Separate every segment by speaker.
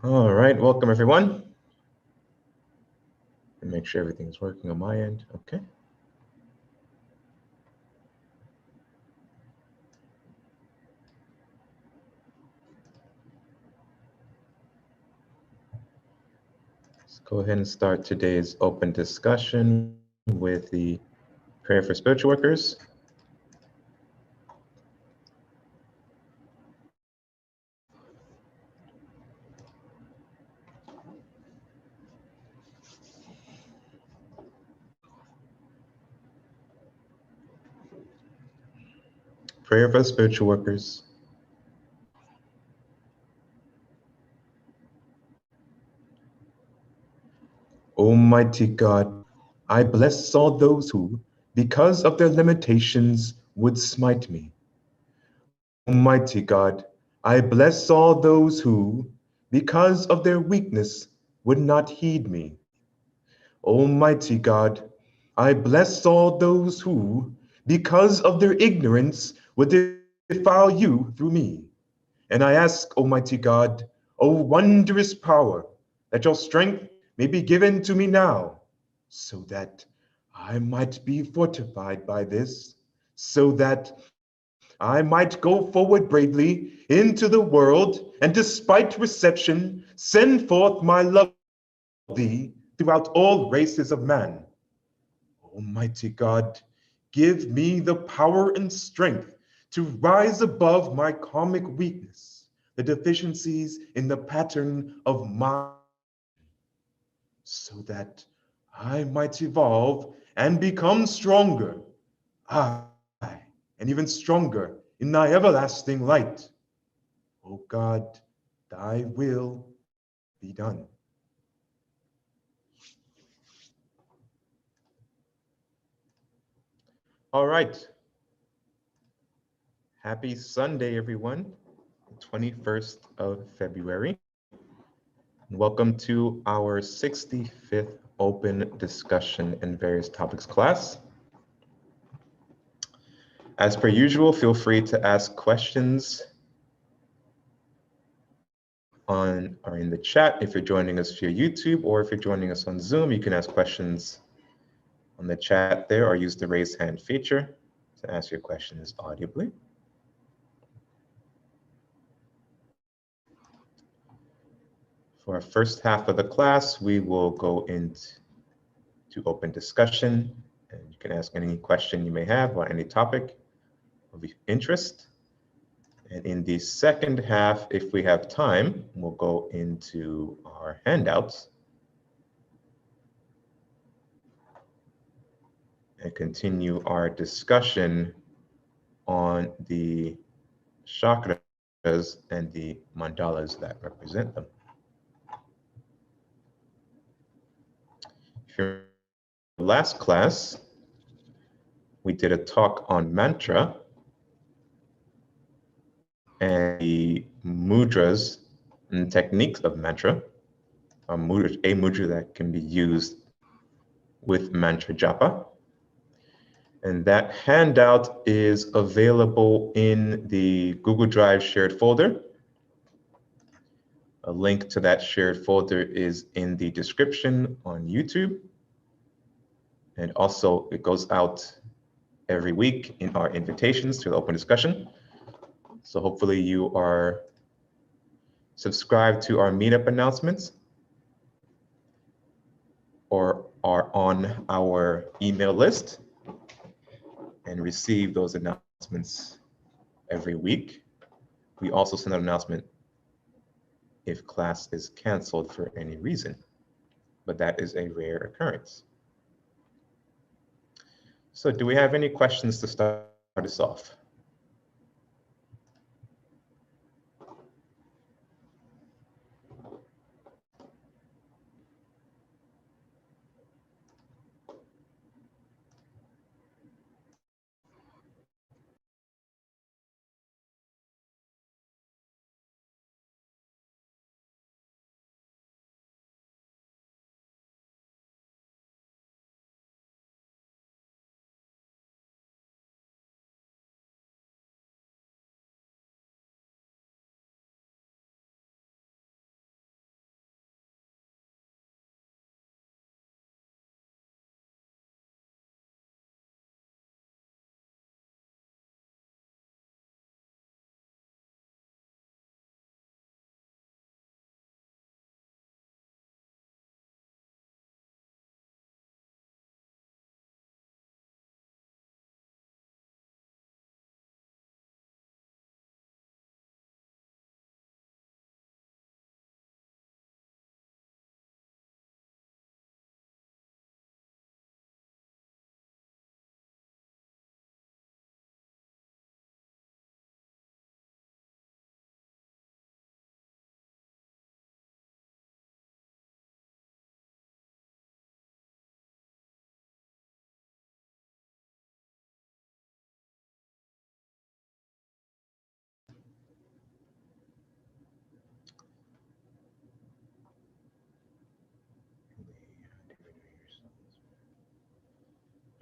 Speaker 1: All right, welcome everyone. And make sure everything's working on my end. Okay. Let's go ahead and start today's open discussion with the prayer for spiritual workers. Prayer for spiritual workers. Almighty God, I bless all those who, because of their limitations, would smite me. Almighty God, I bless all those who, because of their weakness, would not heed me. Almighty God, I bless all those who, because of their ignorance, would defile you through me. And I ask, Almighty God, O wondrous power, that your strength may be given to me now, so that I might be fortified by this, so that I might go forward bravely into the world, and despite reception, send forth my love thee throughout all races of man. Almighty God, give me the power and strength to rise above my karmic weakness, the deficiencies in the pattern of my, so that I might evolve and become stronger, I, and even stronger in thy everlasting light. O God, thy will be done. All right. Happy Sunday, everyone. 21st of February. Welcome to our 65th open discussion and various topics class. As per usual, feel free to ask questions on or in the chat if you're joining us via YouTube, or if you're joining us on Zoom, you can ask questions on the chat there or use the raise hand feature to ask your questions audibly. For our first half of the class, we will go into open discussion, and you can ask any question you may have on any topic of interest. And in the second half, if we have time, we'll go into our handouts and continue our discussion on the chakras and the mandalas that represent them. If you're in the last class, we did a talk on mantra and the mudras and techniques of mantra, a mudra that can be used with mantra japa. And that handout is available in the Google Drive shared folder. A link to that shared folder is in the description on YouTube. And also it goes out every week in our invitations to the open discussion. So hopefully you are subscribed to our meetup announcements or are on our email list and receive those announcements every week. We also send an announcement if class is canceled for any reason, but that is a rare occurrence. So do we have any questions to start us off?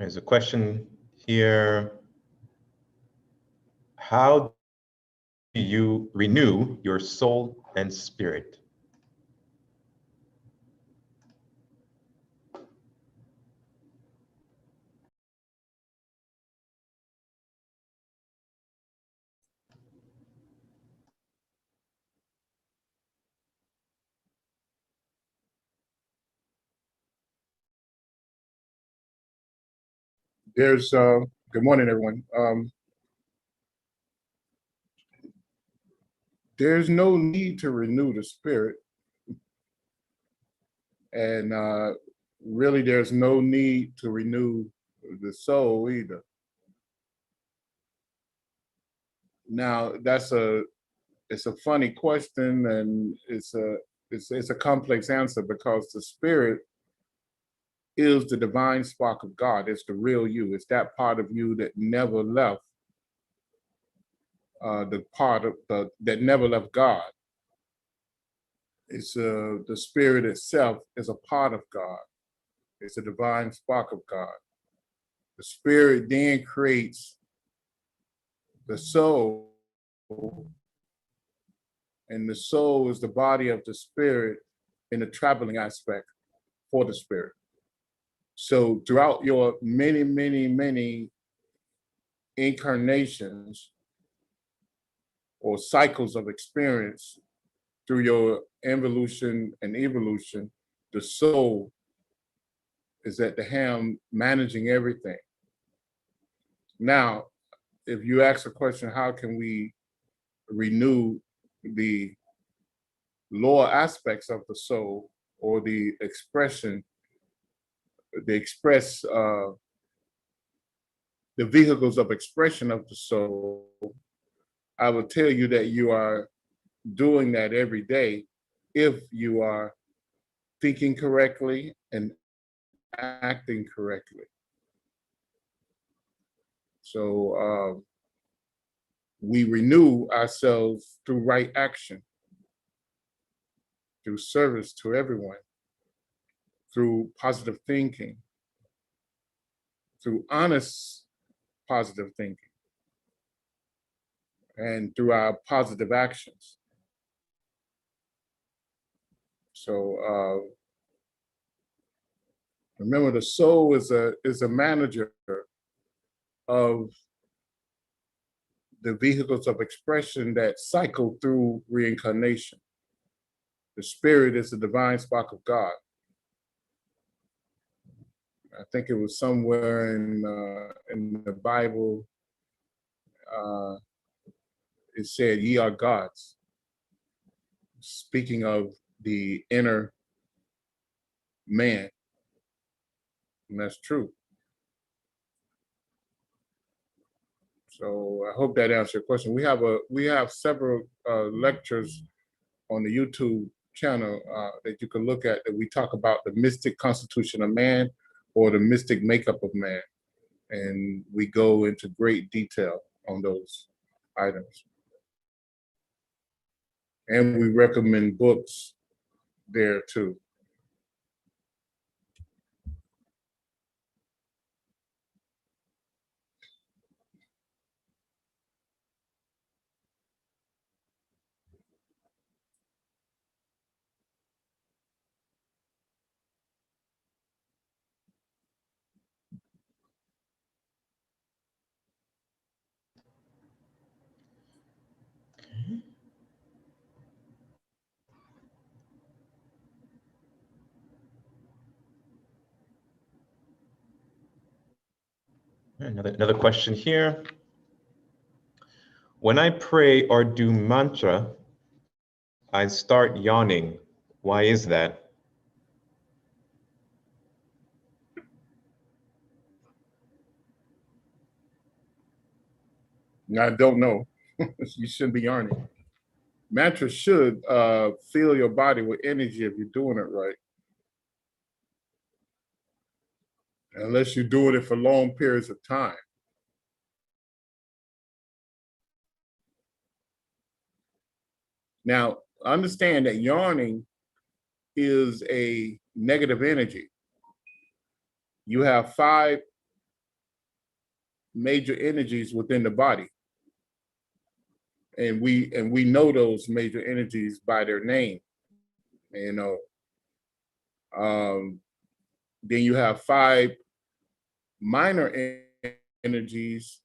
Speaker 1: There's a question here. How do you renew your soul and spirit?
Speaker 2: There's good morning, everyone. There's no need to renew the spirit, and really, there's no need to renew the soul either. Now, it's a funny question, and it's a complex answer because the spirit is the divine spark of God. It's the real you. It's that part of you that never left. The part of that never left God. It's the spirit itself is a part of God. It's a divine spark of God. The spirit then creates the soul, and the soul is the body of the spirit in the traveling aspect for the spirit. So throughout your many incarnations or cycles of experience, through your involution and evolution, the soul is at the helm managing everything. Now, if you ask a question, how can we renew the lower aspects of the soul or the expression, the vehicles of expression of the soul, I will tell you that you are doing that every day if you are thinking correctly and acting correctly. So we renew ourselves through right action, through service to everyone, through positive thinking, through honest positive thinking, and through our positive actions. So remember, the soul is a manager of the vehicles of expression that cycle through reincarnation. The spirit is the divine spark of God. I think it was somewhere in the Bible. It said, "Ye are gods," speaking of the inner man, and that's true. So I hope that answered your question. We have several lectures on the YouTube channel that you can look at, that we talk about the mystic constitution of man or the mystic makeup of man, and we go into great detail on those items. And we recommend books there too.
Speaker 1: Another question here. When I pray or do mantra, I start yawning. Why is that?
Speaker 2: I don't know. You shouldn't be yarning. Mantra should fill your body with energy if you're doing it right. Unless you're doing it for long periods of time. Now, understand that yawning is a negative energy. You have 5 major energies within the body. And we know those major energies by their name, you know. Then you have 5 minor energies,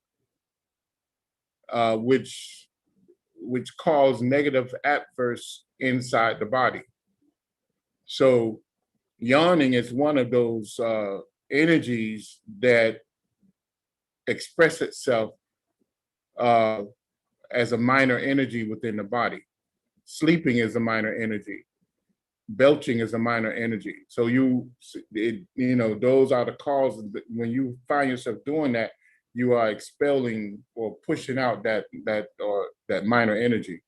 Speaker 2: which cause negative adverse inside the body. So yawning is one of those energies that express itself as a minor energy within the body. Sleeping is a minor energy. Belching is a minor energy. So you know, those are the causes that when you find yourself doing that, you are expelling or pushing out that minor energy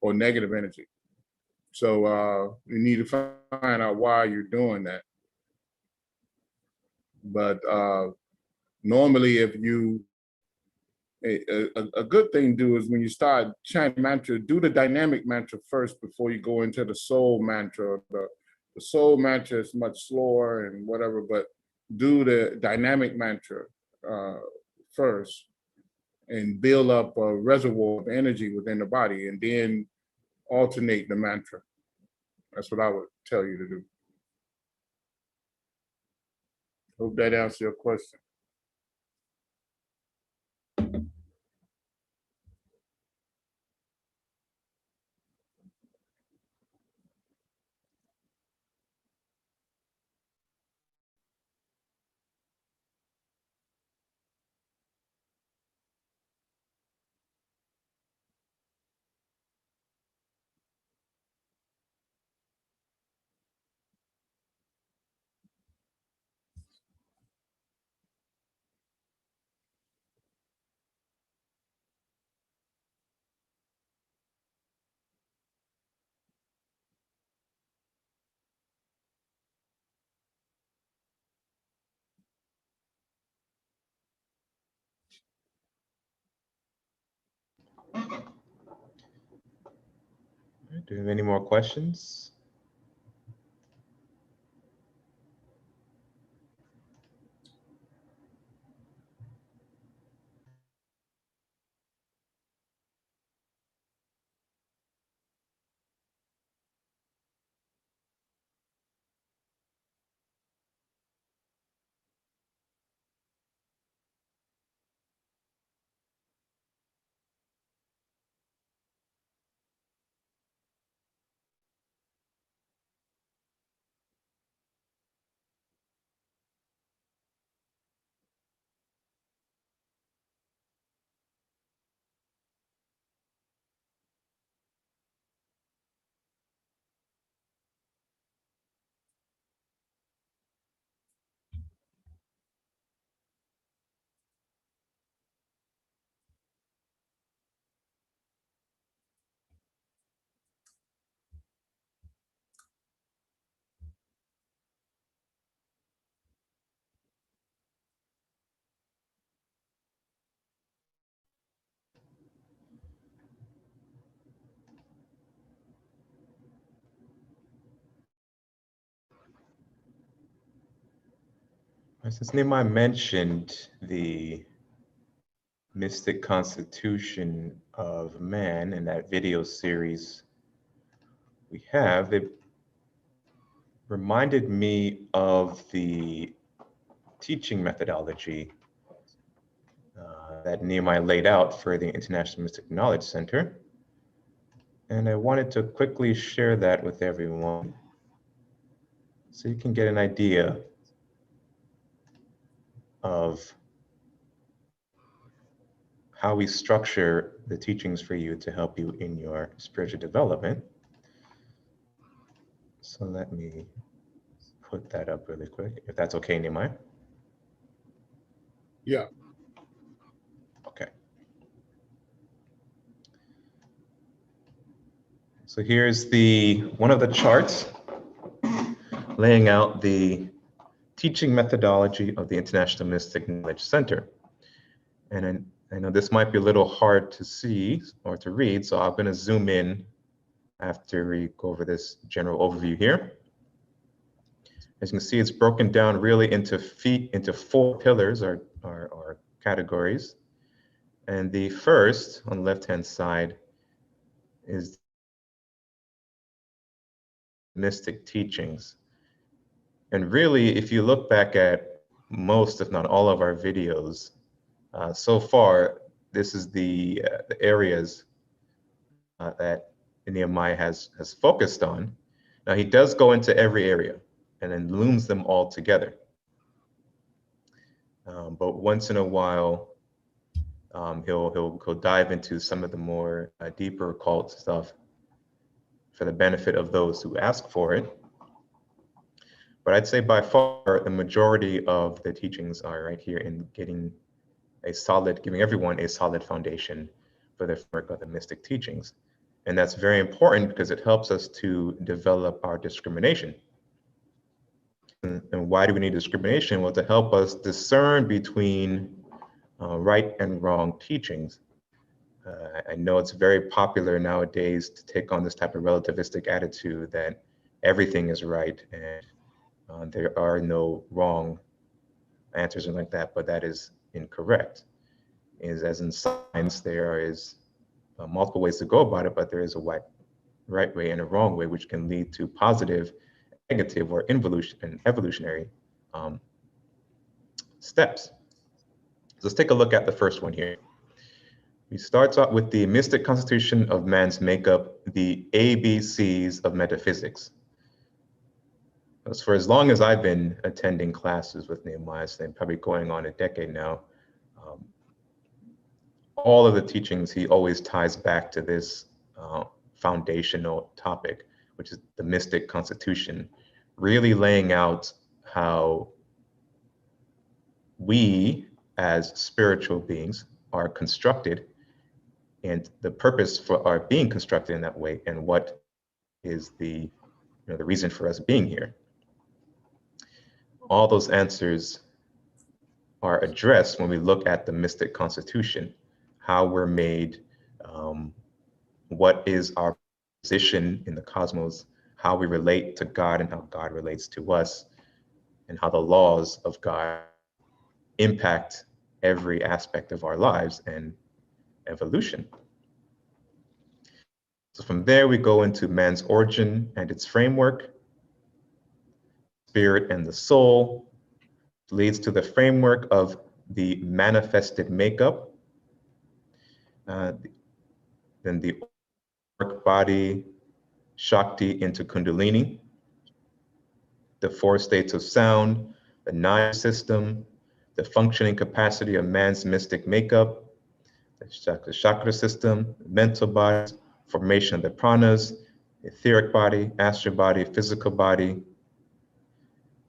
Speaker 2: or negative energy. So you need to find out why you're doing that. But normally, if you a good thing to do is when you start chanting mantra, do the dynamic mantra first before you go into the soul mantra. The soul mantra is much slower and whatever, but do the dynamic mantra first and build up a reservoir of energy within the body, and then alternate the mantra. That's what I would tell you to do. Hope that answers your question.
Speaker 1: Do you have any more questions? Since Nehemiah mentioned the mystic constitution of man in that video series we have, it reminded me of the teaching methodology that Nehemiah laid out for the International Mystic Knowledge Center. And I wanted to quickly share that with everyone so you can get an idea of how we structure the teachings for you to help you in your spiritual development. So let me put that up really quick, if that's okay, Nehemiah.
Speaker 2: Yeah.
Speaker 1: Okay. So here's one of the charts laying out the teaching methodology of the International Mystic Knowledge Center. And I know this might be a little hard to see or to read, so I'm going to zoom in after we go over this general overview here. As you can see, it's broken down really into 4 pillars or categories. And the first on the left-hand side is mystic teachings. And really, if you look back at most, if not all of our videos, so far, this is the areas that Nehemiah has focused on. Now, he does go into every area and then looms them all together. But once in a while, he'll dive into some of the more deeper occult stuff for the benefit of those who ask for it. But I'd say by far the majority of the teachings are right here in giving everyone a solid foundation for the framework of the mystic teachings. And that's very important because it helps us to develop our discrimination. And why do we need discrimination? Well, to help us discern between right and wrong teachings. I know it's very popular nowadays to take on this type of relativistic attitude that everything is right and there are no wrong answers and like that, but that is incorrect. As in science, there is multiple ways to go about it, but there is a right way and a wrong way, which can lead to positive, negative, or evolutionary steps. So let's take a look at the first one here. We start out with the mystic constitution of man's makeup, the ABCs of metaphysics. For as long as I've been attending classes with Nehemiah, so probably going on a decade now, all of the teachings, he always ties back to this foundational topic, which is the mystic constitution, really laying out how we as spiritual beings are constructed and the purpose for our being constructed in that way and what is the reason for us being here. All those answers are addressed when we look at the mystic constitution, how we're made, what is our position in the cosmos, how we relate to God and how God relates to us, and how the laws of God impact every aspect of our lives and evolution. So from there, we go into man's origin and its framework, spirit and the soul, leads to the framework of the manifested makeup, then the body, Shakti into Kundalini, the four states of sound, the nine system, the functioning capacity of man's mystic makeup, the chakra system, mental bodies, formation of the pranas, etheric body, astral body, physical body,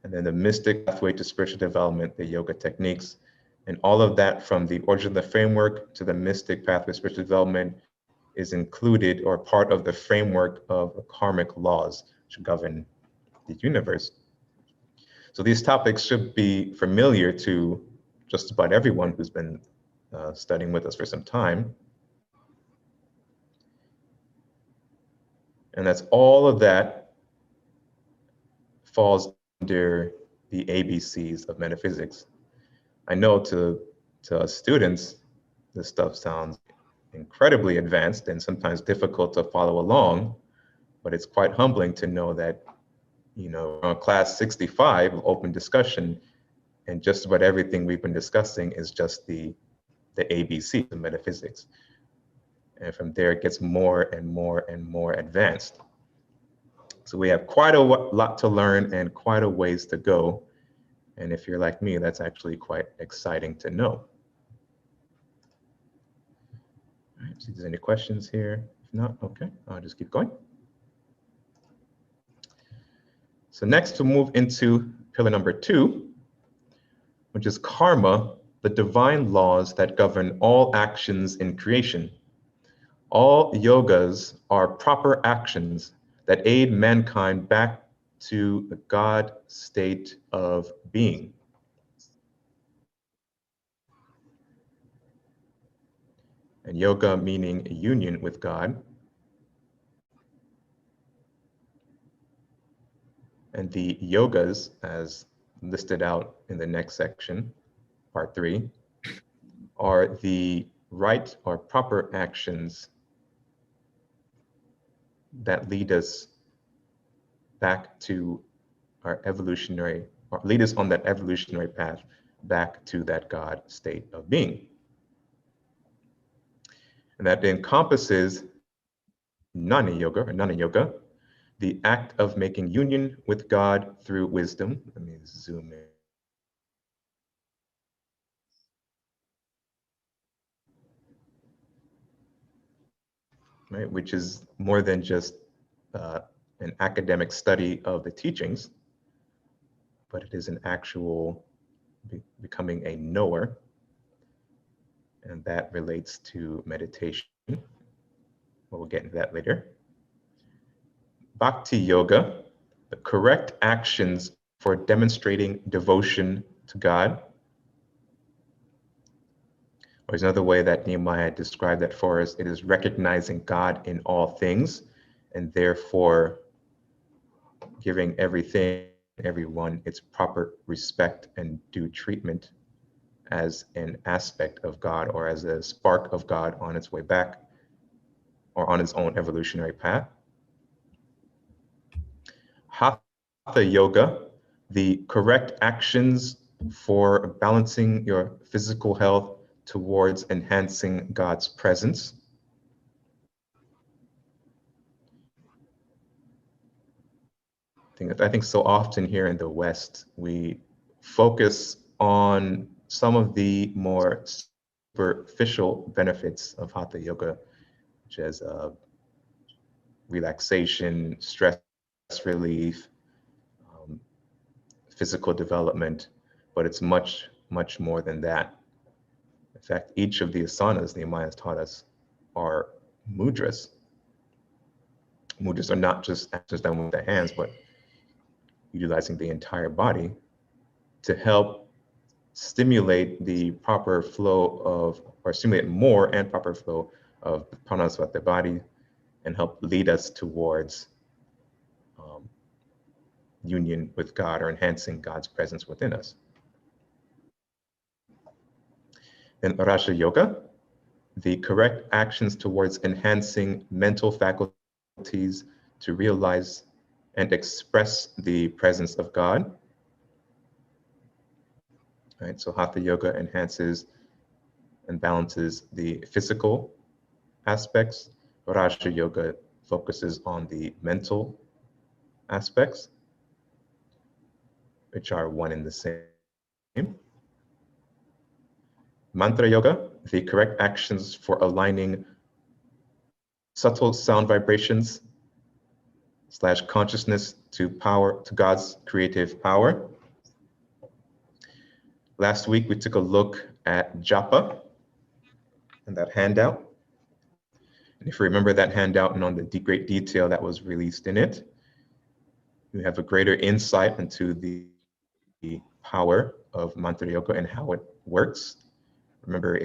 Speaker 1: and then the mystic pathway to spiritual development, the yoga techniques, and all of that from the origin of the framework to the mystic pathway to spiritual development is included or part of the framework of karmic laws which govern the universe. So these topics should be familiar to just about everyone who's been studying with us for some time. And that's all of that falls under the ABCs of metaphysics. I know to us students, this stuff sounds incredibly advanced and sometimes difficult to follow along, but it's quite humbling to know that, on class 65 of open discussion, and just about everything we've been discussing is just the ABC of metaphysics. And from there, it gets more and more and more advanced. So we have quite a lot to learn and quite a ways to go. And if you're like me, that's actually quite exciting to know. All right, see if there's any questions here. If not, okay, I'll just keep going. So next we'll move into pillar number 2, which is karma, the divine laws that govern all actions in creation. All yogas are proper actions that aid mankind back to the God state of being. And yoga meaning a union with God. And the yogas, as listed out in the next section, part 3, are the right or proper actions that lead us back to our evolutionary, or lead us on that evolutionary path back to that God state of being. And that encompasses Jnana Yoga, the act of making union with God through wisdom. Let me zoom in. Right, which is more than just an academic study of the teachings, but it is an actual becoming a knower, and that relates to meditation. We'll get into that later. Bhakti Yoga, the correct actions for demonstrating devotion to God. Or is another way that Nehemiah described that for us, it is recognizing God in all things, and therefore giving everything, everyone its proper respect and due treatment as an aspect of God, or as a spark of God on its way back, or on its own evolutionary path. Hatha Yoga, the correct actions for balancing your physical health towards enhancing God's presence. I think so often here in the West, we focus on some of the more superficial benefits of Hatha Yoga, such as relaxation, stress relief, physical development, but it's much, much more than that. In fact, each of the asanas Nehemiah has taught us are mudras. Mudras are not just actions done with the hands, but utilizing the entire body to help stimulate the proper flow of, or stimulate more and proper flow of pranas throughout the body, and help lead us towards union with God, or enhancing God's presence within us. In Raja Yoga, the correct actions towards enhancing mental faculties to realize and express the presence of God. Right, so Hatha Yoga enhances and balances the physical aspects. Raja Yoga focuses on the mental aspects, which are one and the same. Mantra Yoga, the correct actions for aligning subtle sound vibrations / consciousness to power, to God's creative power. Last week, we took a look at japa in that handout. And if you remember that handout and on the great detail that was released in it, you have a greater insight into the power of mantra yoga and how it works. Remember,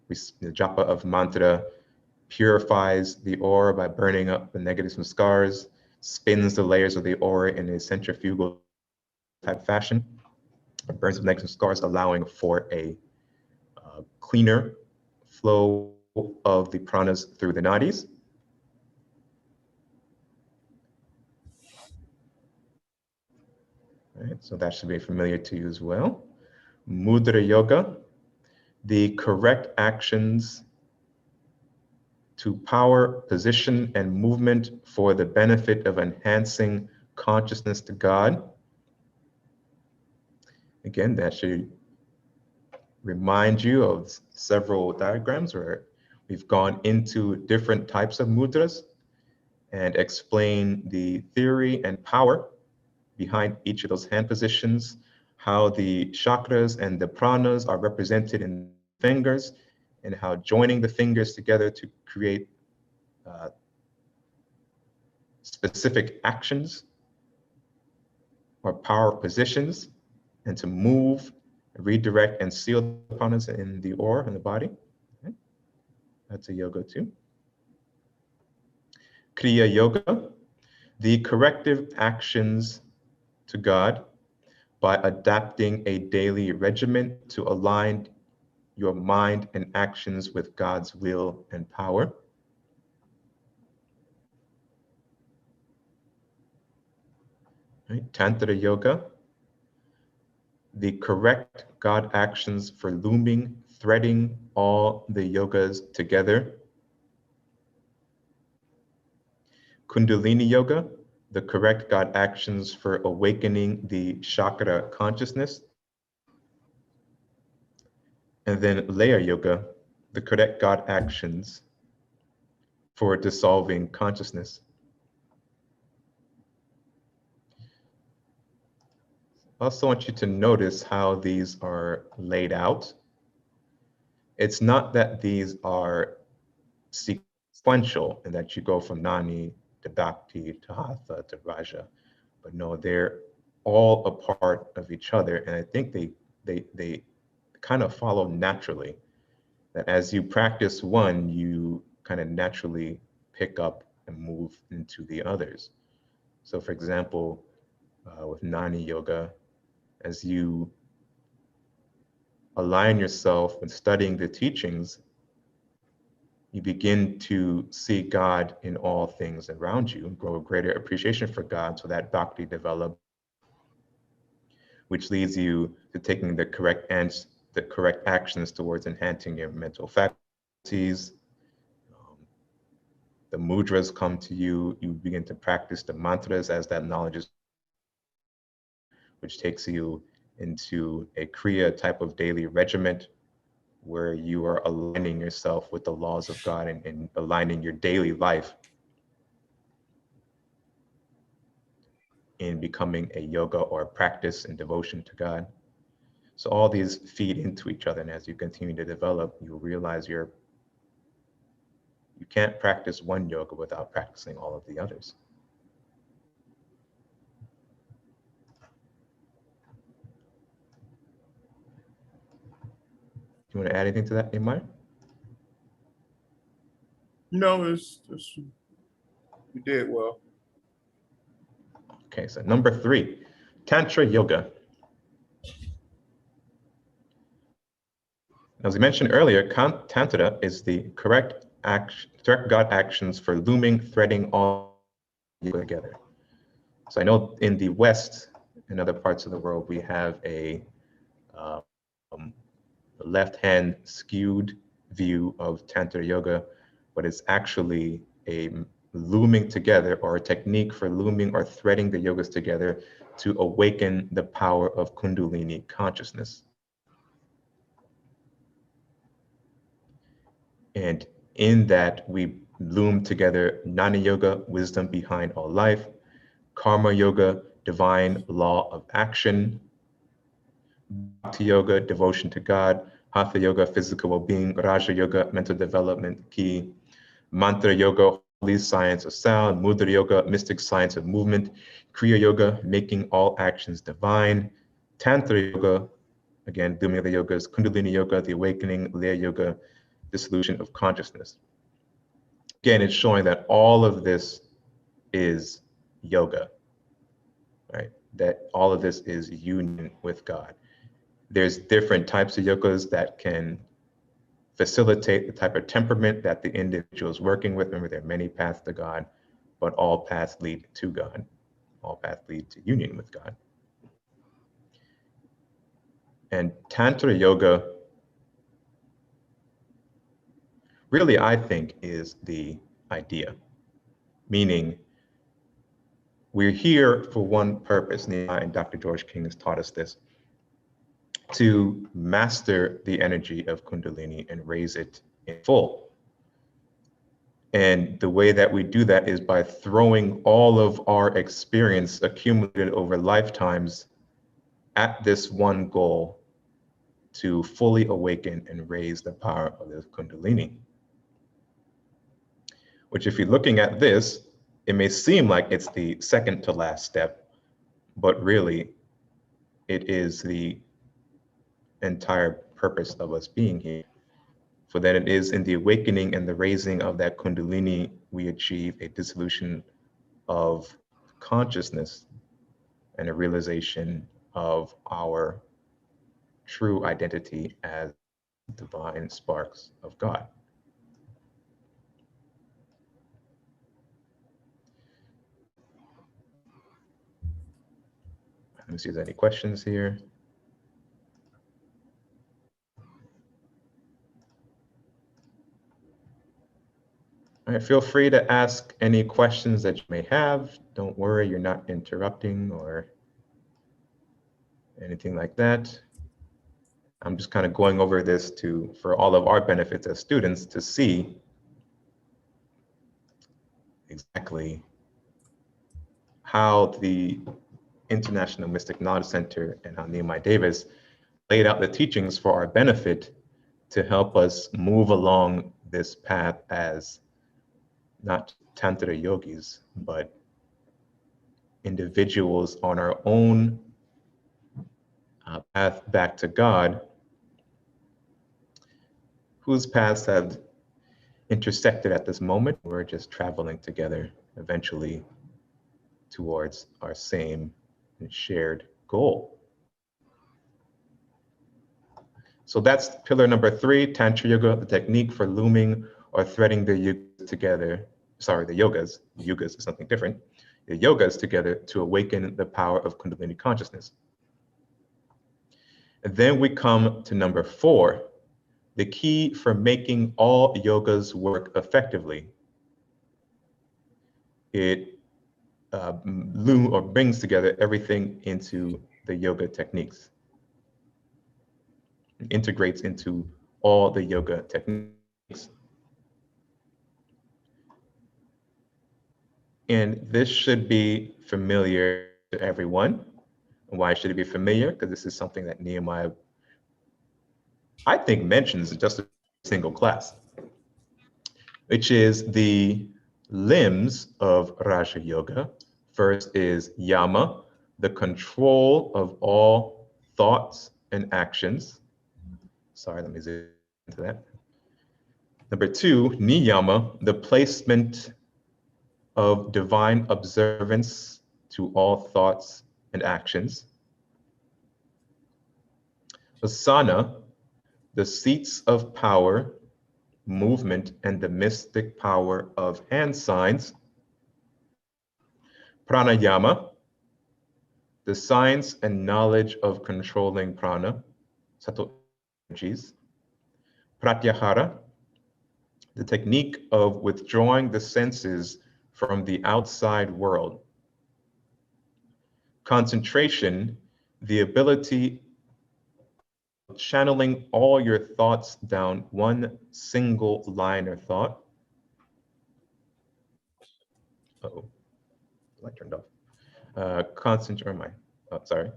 Speaker 1: the japa of mantra purifies the aura by burning up the negatives and scars, spins the layers of the aura in a centrifugal type fashion, burns up negative scars, allowing for a cleaner flow of the pranas through the nadis. All right, so that should be familiar to you as well. Mudra Yoga, the correct actions to power, position, and movement for the benefit of enhancing consciousness to God. Again, that should remind you of several diagrams where we've gone into different types of mudras and explain the theory and power behind each of those hand positions, how the chakras and the pranas are represented in fingers, and how joining the fingers together to create specific actions or power positions, and to move, redirect, and seal the pranas in the aura in the body. Okay. That's a yoga too. Kriya Yoga, the corrective actions to God by adapting a daily regimen to align your mind and actions with God's will and power. Right? Tantra Yoga, the correct God actions for looming, threading all the yogas together. Kundalini Yoga, the correct God actions for awakening the chakra consciousness. And then Laya Yoga, the correct God actions for dissolving consciousness. I also want you to notice how these are laid out. It's not that these are sequential and that you go from Nani to Bhakti to Hatha to Raja, but no, they're all a part of each other. And I think they kind of follow naturally, that as you practice one, you kind of naturally pick up and move into the others. So for example, with Nani Yoga, as you align yourself with studying the teachings, you begin to see God in all things around you, grow a greater appreciation for God, so that bhakti develops, which leads you to taking the correct actions towards enhancing your mental faculties. The mudras come to you, you begin to practice the mantras as that knowledge is, which takes you into a Kriya type of daily regiment where you are aligning yourself with the laws of God and aligning your daily life in becoming a yoga or a practice and devotion to God. So all these feed into each other, and as you continue to develop, you realize you can't practice one yoga without practicing all of the others. Do you want to add anything to that, Imai?
Speaker 2: No, it's you did well.
Speaker 1: Okay, so number 3, Tantra Yoga. As we mentioned earlier, Tantra is the correct God actions for looming, threading all together. So I know in the West and other parts of the world, we have a left-hand skewed view of Tantra Yoga, but it's actually a looming together, or a technique for looming or threading the yogas together to awaken the power of Kundalini consciousness. And in that, we loom together Jnana Yoga, wisdom behind all life; Karma Yoga, divine law of action; Bhakti Yoga, devotion to God; Hatha Yoga, physical well-being; Raja Yoga, mental development key; Mantra Yoga, holy science of sound; Mudra Yoga, mystic science of movement; Kriya Yoga, making all actions divine; Tantra Yoga, again, doing the yogas; Kundalini Yoga, the awakening; Laya Yoga, dissolution of consciousness. Again, it's showing that all of this is yoga, right? That all of this is union with God. There's different types of yogas that can facilitate the type of temperament that the individual is working with. Remember, there are many paths to God, but all paths lead to God. All paths lead to union with God. And Tantra Yoga really, I think, is the idea, meaning we're here for one purpose, and Dr. George King has taught us this, to master the energy of Kundalini and raise it in full. And the way that we do that is by throwing all of our experience accumulated over lifetimes at this one goal, to fully awaken and raise the power of the Kundalini. Which, if you're looking at this, it may seem like it's the second to last step, but really it is the entire purpose of us being here. For that it is in the awakening and the raising of that Kundalini, we achieve a dissolution of consciousness and a realization of our true identity as divine sparks of God. Let me see if there's any questions here. All right, feel free to ask any questions that you may have. Don't worry, you're not interrupting or anything like that. I'm just kind of going over this for all of our benefits as students to see exactly how the International Mystic Knowledge Center and how Nehemiah Davis laid out the teachings for our benefit to help us move along this path as not Tantra yogis, but individuals on our own path back to God, whose paths have intersected at this moment. We're just traveling together eventually towards our same and shared goal. So that's pillar number 3, Tantra Yoga, the technique for looming or threading the yugas together. Sorry, the yogas. Yugas is something different. The yogas together to awaken the power of Kundalini consciousness. And then we come to number 4, the key for making all yogas work effectively. It brings together everything into the yoga techniques. It integrates into all the yoga techniques. And this should be familiar to everyone. Why should it be familiar? Because this is something that Nehemiah, I think, mentions in just a single class, which is the limbs of Raja Yoga. First is Yama, the control of all thoughts and actions. Sorry, let me zoom into that. Number 2, Niyama, the placement of divine observance to all thoughts and actions. Asana, the seats of power, movement, and the mystic power of hand signs. Pranayama, the science and knowledge of controlling prana, subtle energies. Pratyahara, the technique of withdrawing the senses from the outside world. Concentration, the ability of channeling all your thoughts down one single line or thought. Uh-oh, light turned off. Sorry.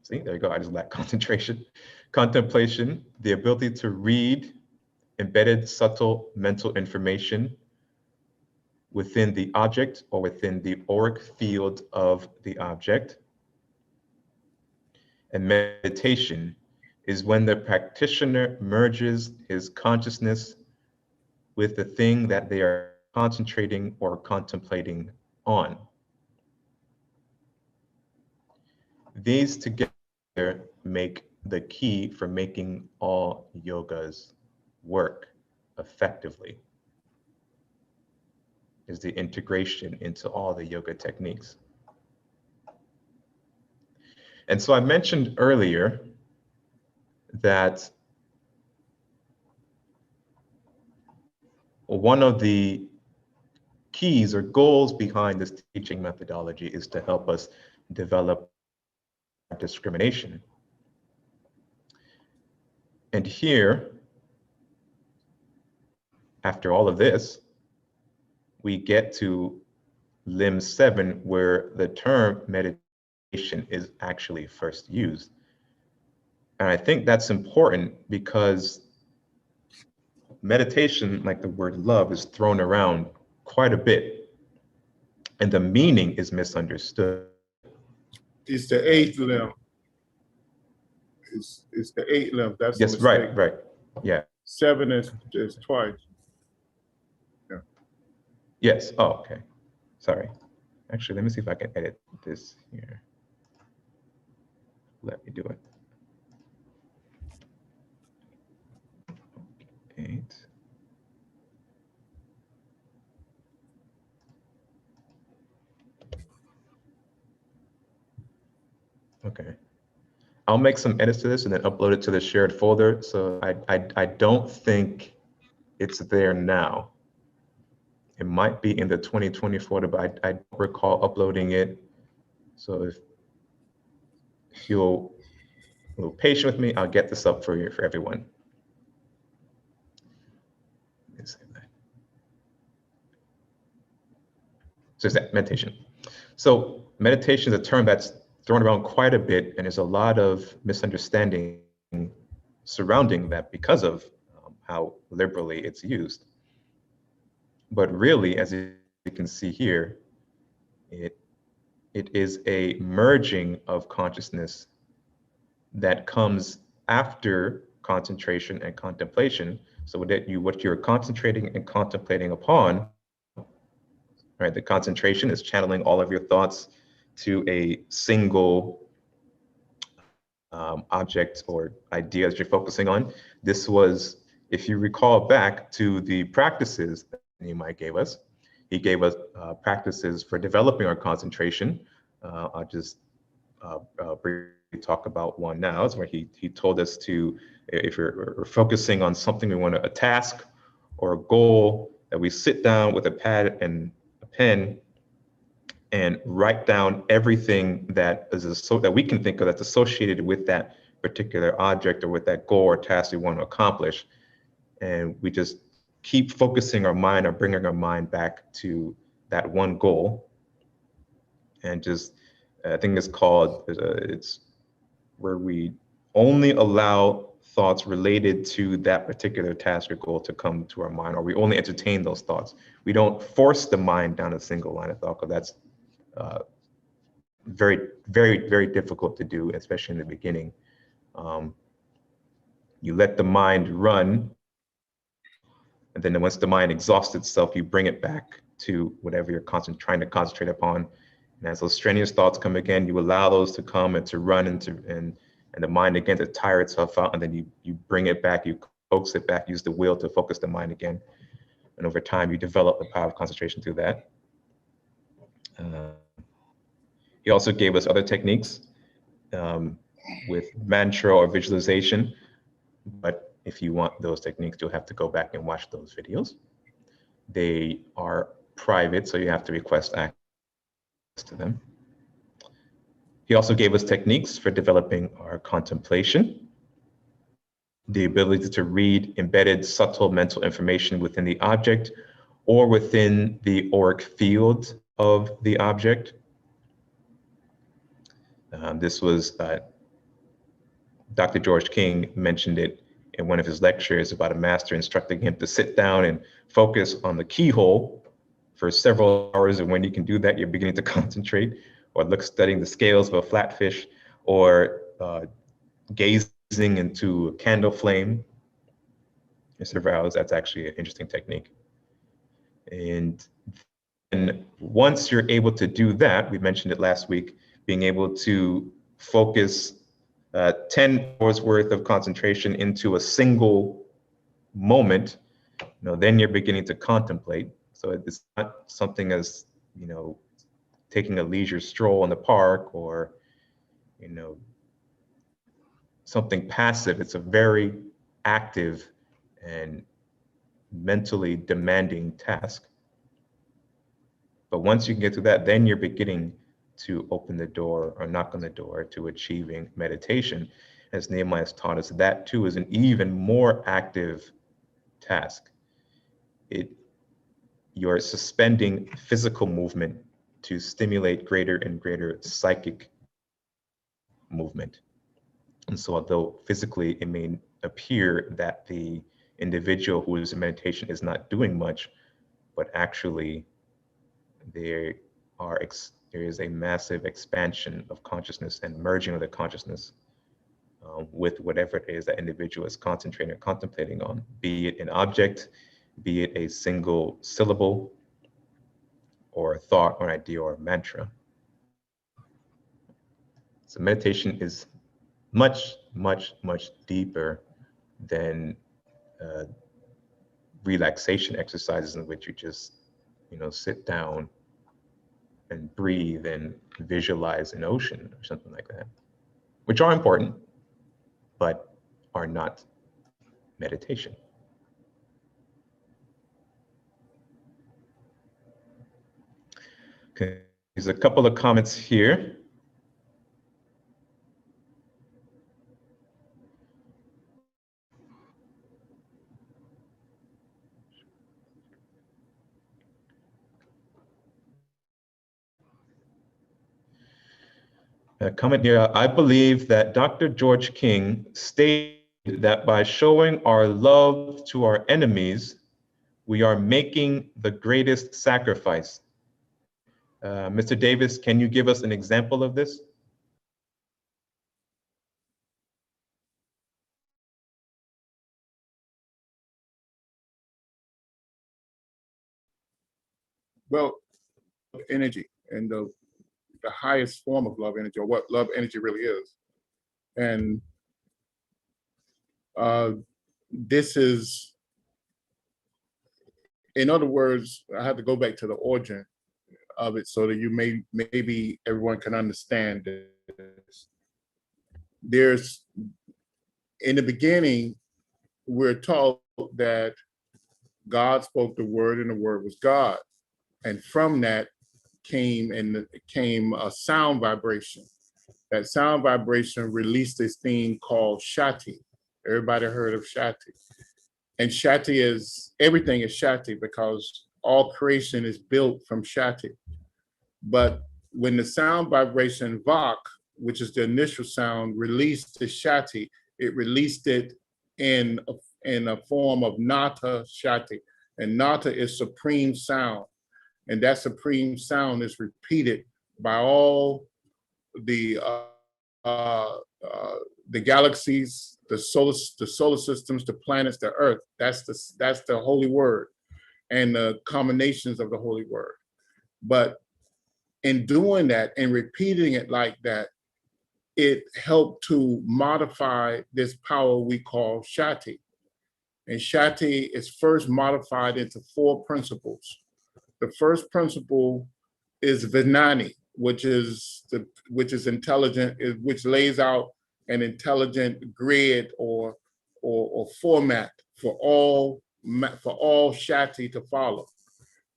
Speaker 1: See, there you go, I just lack concentration. Contemplation, the ability to read embedded subtle mental information within the object or within the auric field of the object. And meditation is when the practitioner merges his consciousness with the thing that they are concentrating or contemplating on. These together make the key for making all yogas work effectively, is the integration into all the yoga techniques. And so I mentioned earlier that one of the keys or goals behind this teaching methodology is to help us develop discrimination. And here, after all of this, we get to limb 7, where the term meditation is actually first used. And I think that's important because meditation, like the word love, is thrown around quite a bit, and the meaning is misunderstood.
Speaker 2: It's the 8th limb. It's the 8th limb. That's
Speaker 1: yes, right. Yeah.
Speaker 2: 7 is twice. Yeah.
Speaker 1: Yes. Oh, okay. Sorry. Actually, let me see if I can edit this here. Let me do it. right. Okay. I'll make some edits to this and then upload it to the shared folder. So I don't think it's there now. It might be in the 2020 folder, but I don't recall uploading it. So if you'll a little patient with me, I'll get this up for you, for everyone. Let's say that. So it's that meditation. So meditation is a term that's thrown around quite a bit, and there's a lot of misunderstanding surrounding that because of how liberally it's used. But really, as you can see here, it is a merging of consciousness that comes after concentration and contemplation. So what you're concentrating and contemplating upon, right? The concentration is channeling all of your thoughts to a single object or idea that you're focusing on. This was, if you recall back to the practices that Nehemiah gave us, he gave us practices for developing our concentration. I'll just briefly talk about one now. It's where he told us to, if we're focusing on something we want to, a task or a goal, that we sit down with a pad and a pen and write down everything that that we can think of that's associated with that particular object or with that goal or task we want to accomplish. And we just keep focusing our mind or bringing our mind back to that one goal. And just, I think it's called, it's where we only allow thoughts related to that particular task or goal to come to our mind, or we only entertain those thoughts. We don't force the mind down a single line of thought, because that's very, very, very difficult to do, especially in the beginning. You let the mind run, and then once the mind exhausts itself, you bring it back to whatever you're trying to concentrate upon. And as those strenuous thoughts come again, you allow those to come and to run and the mind again to tire itself out, and then you bring it back, you coax it back, use the will to focus the mind again. And over time, you develop the power of concentration through that. He also gave us other techniques with mantra or visualization. But if you want those techniques, you'll have to go back and watch those videos. They are private, so you have to request access to them. He also gave us techniques for developing our contemplation, the ability to read embedded subtle mental information within the object or within the auric field of the object. This was Dr. George King mentioned it in one of his lectures about a master instructing him to sit down and focus on the keyhole for several hours. And when you can do that, you're beginning to concentrate, or studying the scales of a flatfish, or gazing into a candle flame for several hours. That's actually an interesting technique. And once you're able to do that, we mentioned it last week, being able to focus 10 hours worth of concentration into a single moment, then you're beginning to contemplate. So it's not something as, taking a leisure stroll in the park or, something passive. It's a very active and mentally demanding task. But once you get to that, then you're beginning to open the door or knock on the door to achieving meditation. As Nehemiah has taught us, that too is an even more active task. You're suspending physical movement to stimulate greater and greater psychic movement. And so although physically it may appear that the individual who is in meditation is not doing much, but actually there is a massive expansion of consciousness and merging of the consciousness with whatever it is that individual is concentrating or contemplating on, be it an object, be it a single syllable, or a thought or an idea or a mantra. So meditation is much, much, much deeper than relaxation exercises in which you just, sit down and breathe and visualize an ocean or something like that, which are important, but are not meditation. Okay, there's a couple of comments here. A comment here, I believe that Dr. George King stated that by showing our love to our enemies, we are making the greatest sacrifice. Mr. Davis, can you give us an example of this?
Speaker 2: Well, energy and the highest form of love energy, or what love energy really is. And this is, in other words, I have to go back to the origin of it so that maybe everyone can understand this. There's, in the beginning, we're told that God spoke the word and the word was God. And from that came a sound vibration. That sound vibration released this thing called Shakti. Everybody heard of Shakti. And Shakti is, everything is Shakti because all creation is built from Shakti. But when the sound vibration Vak, which is the initial sound, released the Shakti, it released it in a form of Nata Shakti. And Nata is supreme sound. And that supreme sound is repeated by all the galaxies, the solar systems, the planets, the earth. That's the holy word and the combinations of the holy word. But in doing that and repeating it like that, it helped to modify this power we call Shakti. And Shakti is first modified into 4 principles. The first principle is Vijnani, which is intelligent, which lays out an intelligent grid or format for all Shakti to follow.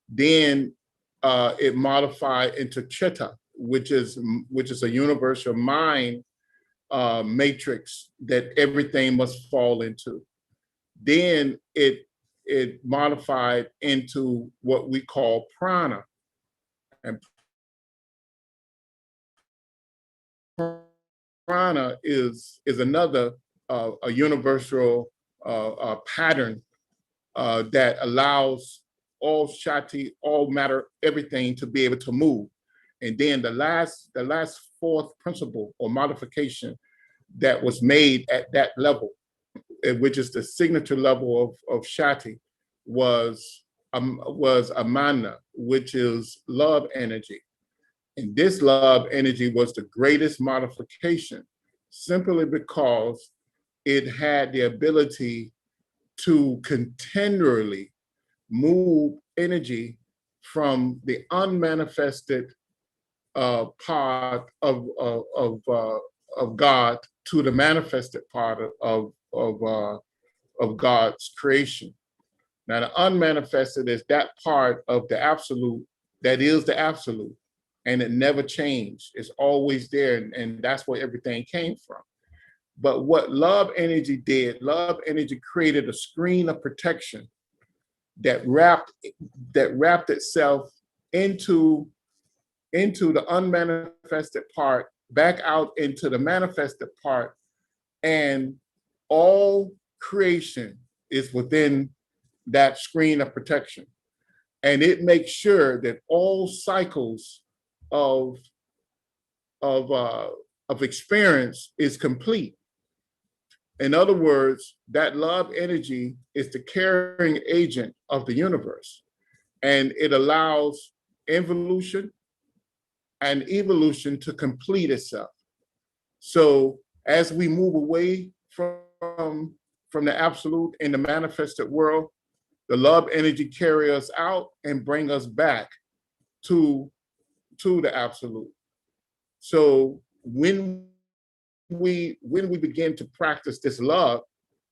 Speaker 2: Then it modified into Chitta, which is a universal mind matrix that everything must fall into. Then it modified into what we call prana. And prana is another a universal pattern that allows all Shakti, all matter, everything to be able to move. And then the last 4th principle or modification that was made at that level, which is the signature level of Shakti, was Amana, which is love energy. And this love energy was the greatest modification, simply because it had the ability to continually move energy from the unmanifested part of God to the manifested part of God's creation. Now, the unmanifested is that part of the absolute that is the absolute, and it never changed. It's always there, and that's where everything came from. But what love energy did, love energy created a screen of protection that wrapped itself into the unmanifested part, back out into the manifested part, and all creation is within that screen of protection. And it makes sure that all cycles of experience is complete. In other words, that love energy is the carrying agent of the universe, and it allows involution and evolution to complete itself. So as we move away from the absolute in the manifested world, The love energy carry us out and bring us back to the absolute. So when we begin to practice this love,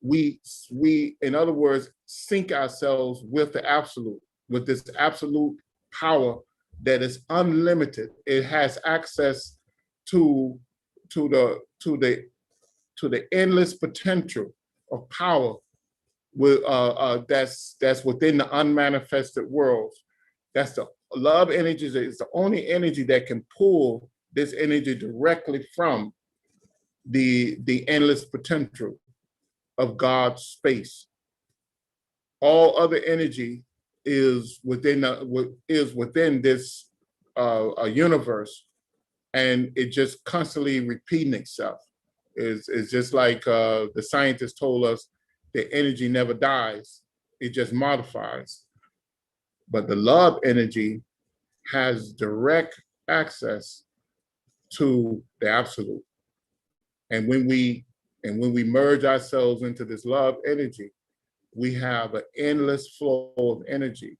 Speaker 2: we in other words sync ourselves with the absolute, with this absolute power that is unlimited. It has access to the endless potential of power with that's within the unmanifested worlds. That's the love energy. Is the only energy that can pull this energy directly from the endless potential of God's space. All other energy is within this universe, and it just constantly repeating itself. It's just like the scientists told us, the energy never dies; it just modifies. But the love energy has direct access to the absolute. And when we merge ourselves into this love energy, we have an endless flow of energy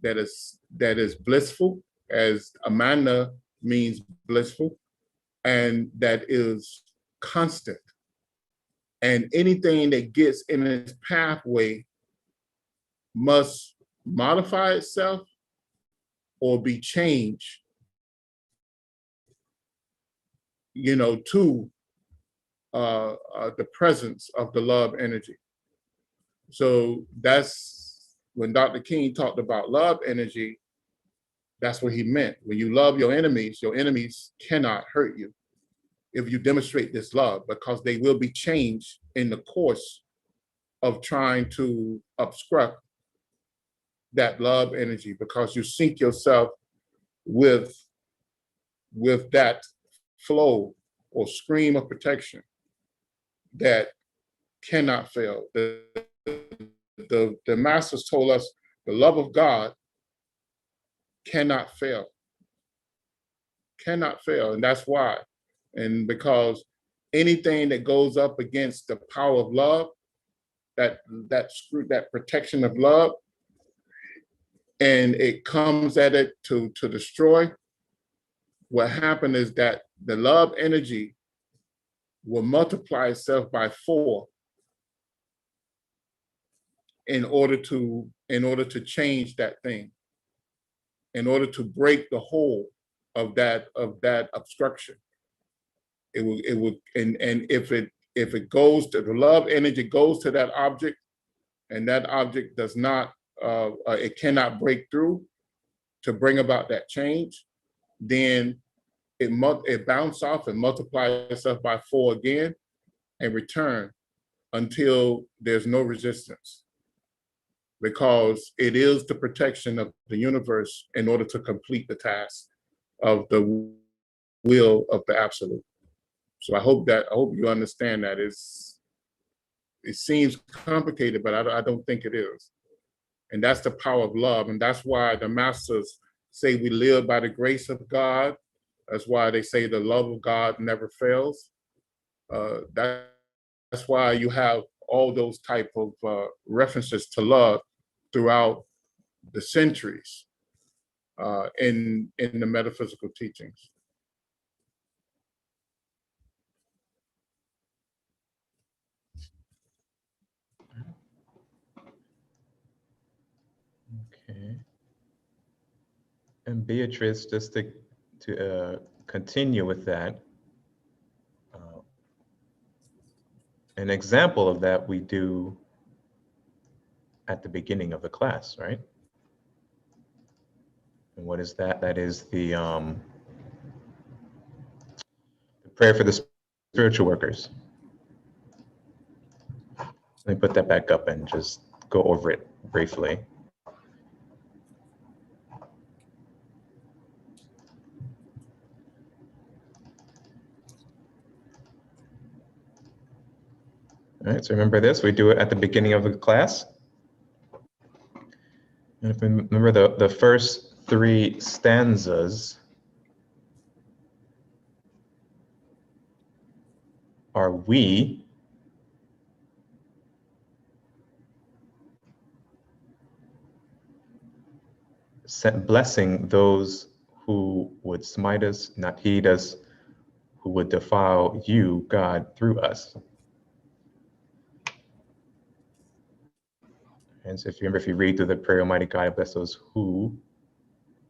Speaker 2: that is blissful, as Amanda means blissful, and that is constant. And anything that gets in its pathway must modify itself or be changed, to the presence of the love energy. So that's when Dr. King talked about love energy, that's what he meant. When you love your enemies cannot hurt you if you demonstrate this love, because they will be changed in the course of trying to obstruct that love energy, because you sync yourself with that flow or stream of protection that cannot fail. The masters told us the love of God cannot fail. Cannot fail. And that's why. And because anything that goes up against the power of love, that protection of love, and it comes at it to destroy, what happened is that the love energy will multiply itself by 4 in order to change that thing, in order to break the whole of that obstruction. It will and if it goes to the love energy, goes to that object, and that object does not it cannot break through to bring about that change, then it bounce off and multiply itself by 4 again and return until there's no resistance, because it is the protection of the universe in order to complete the task of the will of the absolute. So I hope you understand that. It seems complicated, but I don't think it is. And that's the power of love. And that's why the masters say we live by the grace of God. That's why they say the love of God never fails. That's why you have all those type of references to love throughout the centuries in the metaphysical teachings.
Speaker 1: Okay. And Beatrice, just to continue with that, an example of that we do at the beginning of the class, right? And what is that? That is the prayer for the spiritual workers. Let me put that back up and just go over it briefly. All right, so remember this, we do it at the beginning of the class. And if we remember the first 3 stanzas are we, blessing those who would smite us, not heed us, who would defile you, God, through us. And so if you read through the prayer, Almighty God, I bless those who,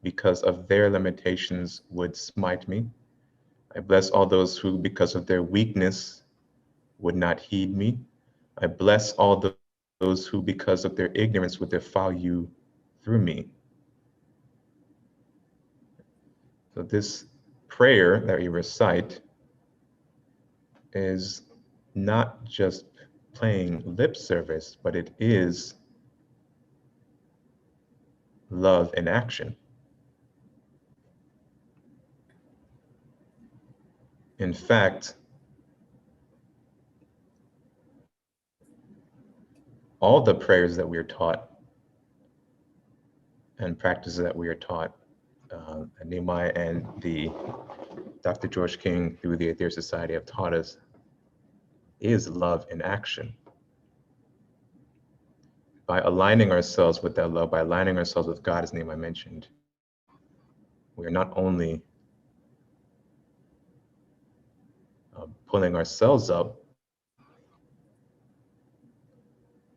Speaker 1: because of their limitations, would smite me. I bless all those who, because of their weakness, would not heed me. I bless all those who, because of their ignorance, would defile you through me. So this prayer that we recite is not just playing lip service, but it is love in action. In fact, all the prayers that we are taught and practices that we are taught, Nehemiah and the Dr. George King through the Aether Society have taught us, is love in action. By aligning ourselves with that love, by aligning ourselves with God's name I mentioned, we are not only pulling ourselves up,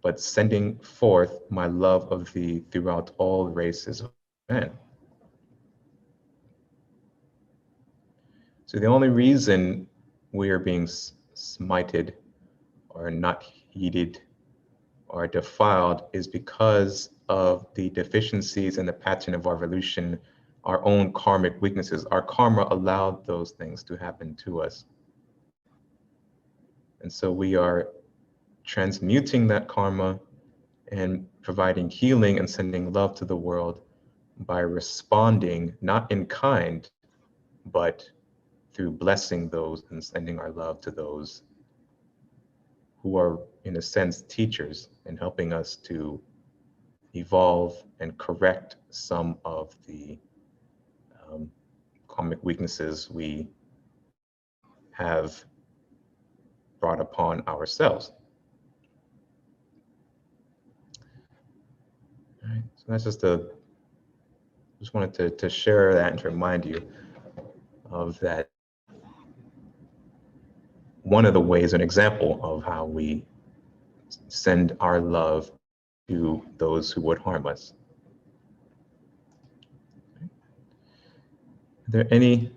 Speaker 1: but sending forth my love of thee throughout all races of men. So the only reason we are being smited or not heeded or defiled is because of the deficiencies and the pattern of our evolution, our own karmic weaknesses. Our karma allowed those things to happen to us. And so we are transmuting that karma and providing healing and sending love to the world by responding not in kind, but through blessing those and sending our love to those who are, in a sense, teachers and helping us to evolve and correct some of the karmic weaknesses we have brought upon ourselves. All right, so that's just wanted to share that and to remind you of that. One of the ways, an example of how we send our love to those who would harm us. Are there any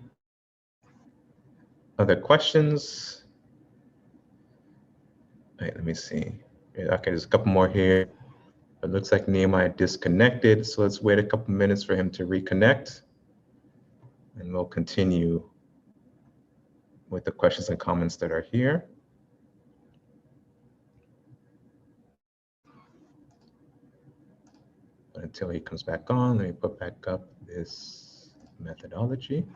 Speaker 1: other questions? All right, let me see. Okay, there's a couple more here. It looks like Nehemiah disconnected, so let's wait a couple minutes for him to reconnect, and we'll continue with the questions and comments that are here. But until he comes back on, let me put back up this methodology.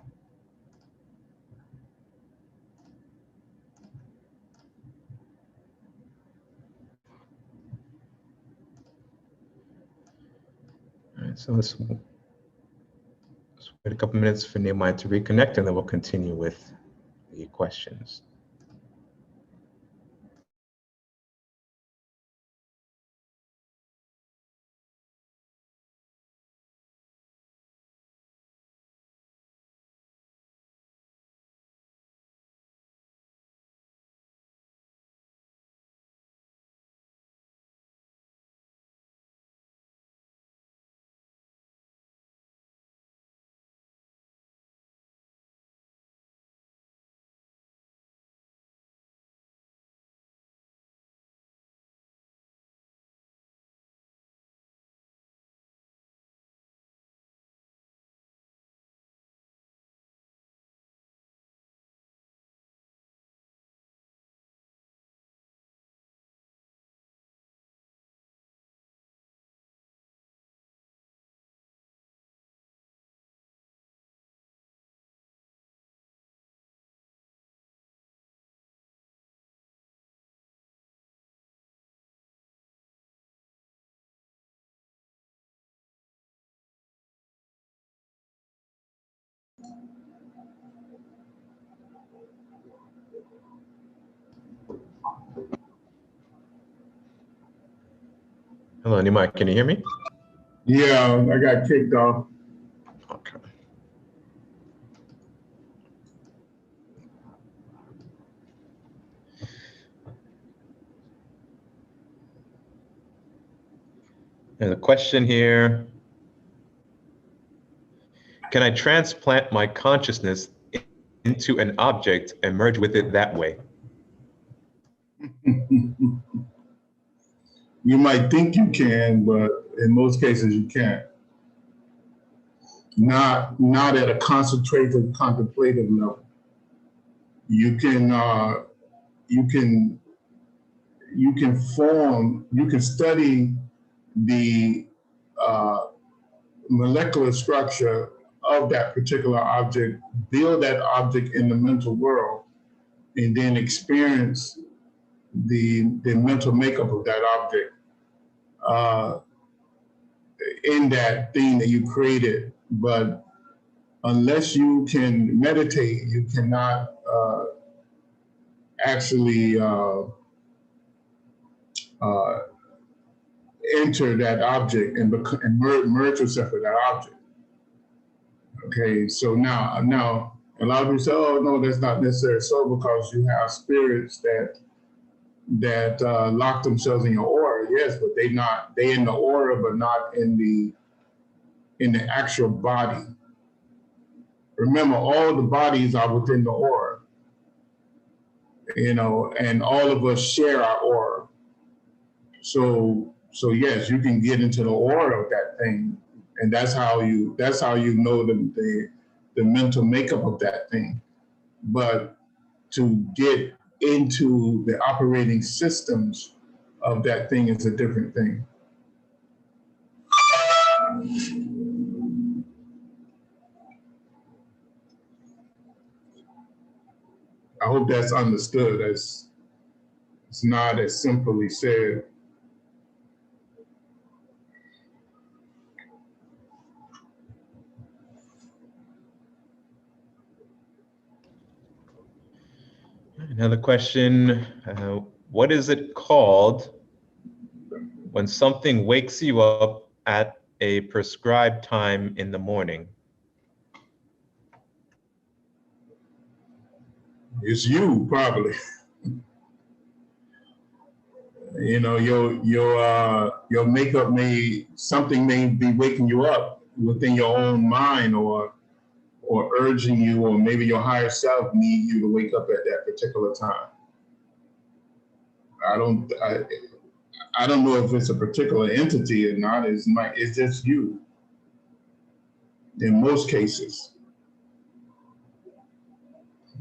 Speaker 1: All right, so let's wait a couple minutes for Nehemiah to reconnect, and then we'll continue with the questions. Hello, Nehemiah, can you hear me?
Speaker 2: Yeah, I got kicked off.
Speaker 1: Okay. There's a question here. Can I transplant my consciousness into an object and merge with it that way?
Speaker 2: You might think you can, but in most cases you can't. Not at a concentrated, contemplative level. You can you can you can form, you can study the uh, molecular structure of that particular object, build that object in the mental world, and then experience the mental makeup of that object uh, in that thing that you created. But unless you can meditate, you cannot actually uh, enter that object and merge yourself with that object. Okay, so now a lot of people say, "Oh no, that's not necessarily so," because you have spirits that lock themselves in your aura. Yes, but they in the aura, but not in the actual body. Remember, all the bodies are within the aura, and all of us share our aura. So yes, you can get into the aura of that thing, and that's how you know the mental makeup of that thing. But to get into the operating systems of that thing is a different thing. I hope that's understood. It's not as simply said.
Speaker 1: Another question. What is it called when something wakes you up at a prescribed time in the morning?
Speaker 2: It's you probably. Your makeup something may be waking you up within your own mind, or urging you, or maybe your higher self need you to wake up at that particular time. I don't know if it's a particular entity or not. It's just you in most cases.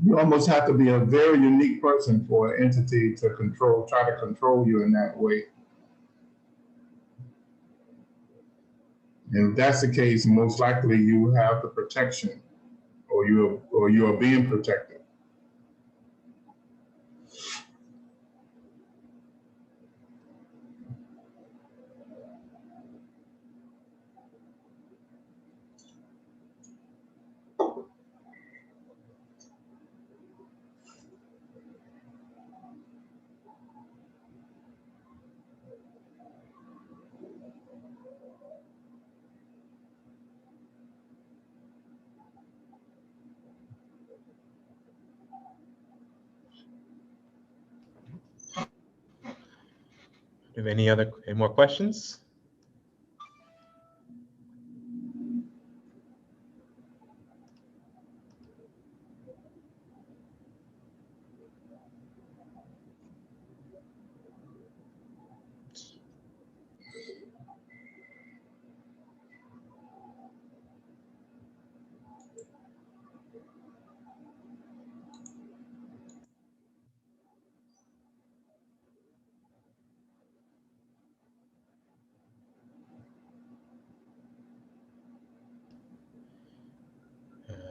Speaker 2: You almost have to be a very unique person for an entity to try to control you in that way. And if that's the case, most likely you have the protection, or you are being protected.
Speaker 1: Do you have any more questions?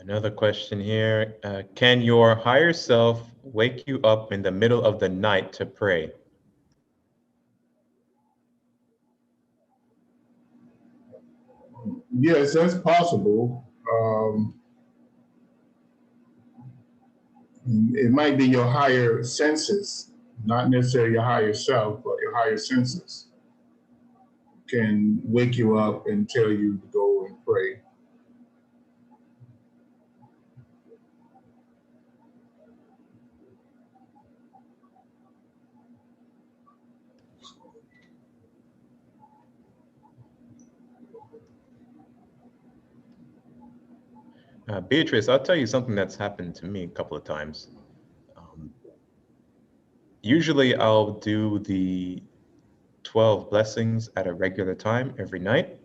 Speaker 1: Another question here. Can your higher self wake you up in the middle of the night to pray?
Speaker 2: Yes, that's possible. It might be your higher senses, not necessarily your higher self, but your higher senses. can wake you up and tell you to go and pray.
Speaker 1: Beatrice, I'll tell you something that's happened to me a couple of times. Usually I'll do the 12 blessings at a regular time every night.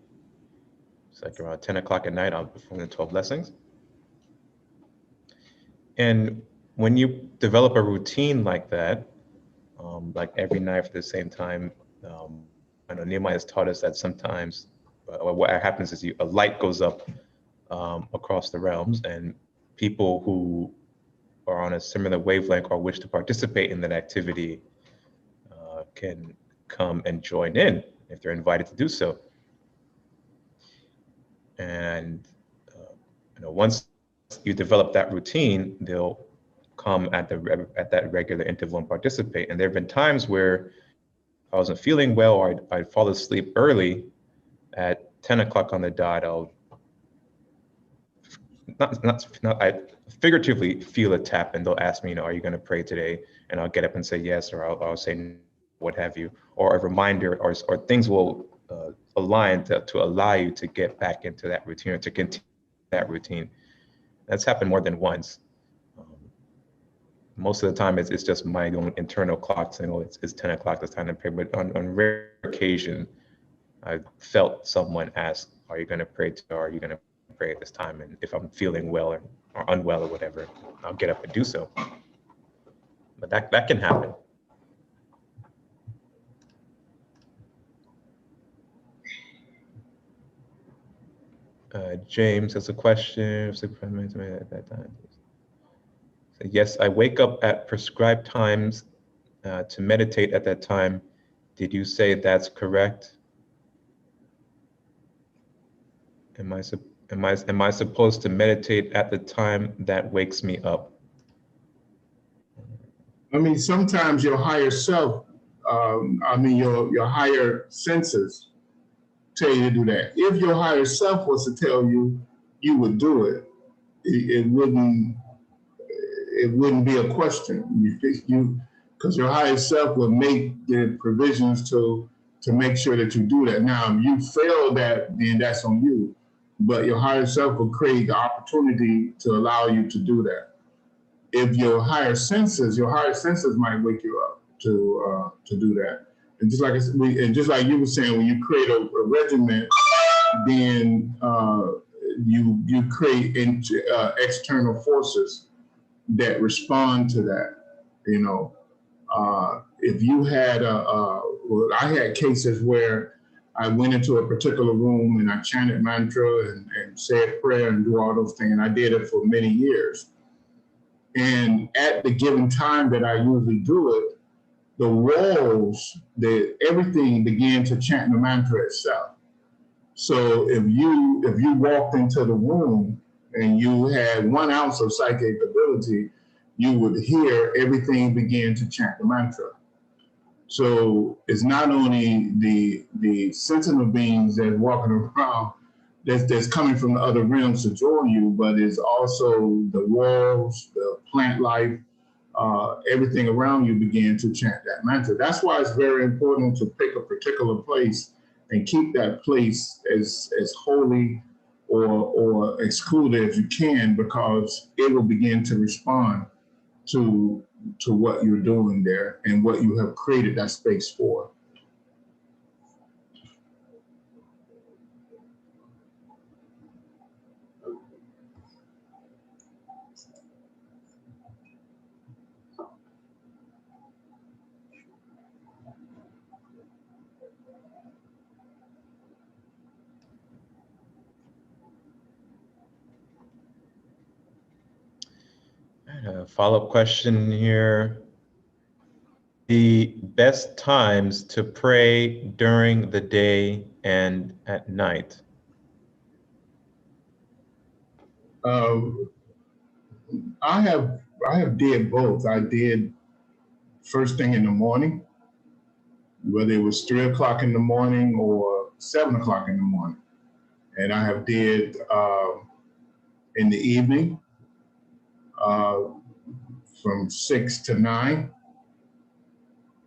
Speaker 1: It's like around 10 o'clock at night, I'll perform the 12 blessings. And when you develop a routine like that, like every night for the same time, I know Nehemiah has taught us that sometimes what happens is a light goes up across the realms, and people who are on a similar wavelength or wish to participate in that activity can come and join in if they're invited to do so. And once you develop that routine, they'll come at that regular interval and participate. And there have been times where I wasn't feeling well, or I'd fall asleep early at 10 o'clock on the dot. I figuratively feel a tap, and they'll ask me, are you going to pray today? And I'll get up and say yes, or I'll say no, what have you, or a reminder, or things will align to allow you to get back into that routine, or to continue that routine. That's happened more than once. Most of the time, it's just my own internal clock saying, oh, it's 10 o'clock, it's time to pray. But on rare occasion, I felt someone ask, are you going to pray today, or are you going to pray at this time? And if I'm feeling well or unwell or whatever, I'll get up and do so. But that can happen. James has a question. At that time. So yes, I wake up at prescribed times to meditate at that time. Did you say that's correct? Am I supposed to meditate at the time that wakes me up?
Speaker 2: I mean, sometimes your higher self, your higher senses tell you to do that. If your higher self was to tell you, you would do it. It wouldn't be a question. Because your higher self will make the provisions to make sure that you do that. Now, if you fail that, then that's on you. But your higher self will create the opportunity to allow you to do that. If your higher senses might wake you up to do that. And just like you were saying, when you create a regiment, then you create external forces that respond to that. If you had I had cases where I went into a particular room and I chanted mantra and said prayer and do all those things, and I did it for many years. And at the given time that I usually do it, the walls, everything began to chant the mantra itself. So if you walked into the room and you had 1 ounce of psychic ability, you would hear everything begin to chant the mantra. So it's not only the sentinel beings that are walking around that's coming from the other realms to join you, but it's also the walls, the plant life, everything around you began to chant that mantra. That's why it's very important to pick a particular place and keep that place as holy or excluded as you can, because it will begin to respond to what you're doing there and what you have created that space for.
Speaker 1: A follow-up question here. The best times to pray during the day and at night?
Speaker 2: I have did both. I did first thing in the morning, whether it was 3 o'clock in the morning or 7 o'clock in the morning. And I have did in the evening from 6 to 9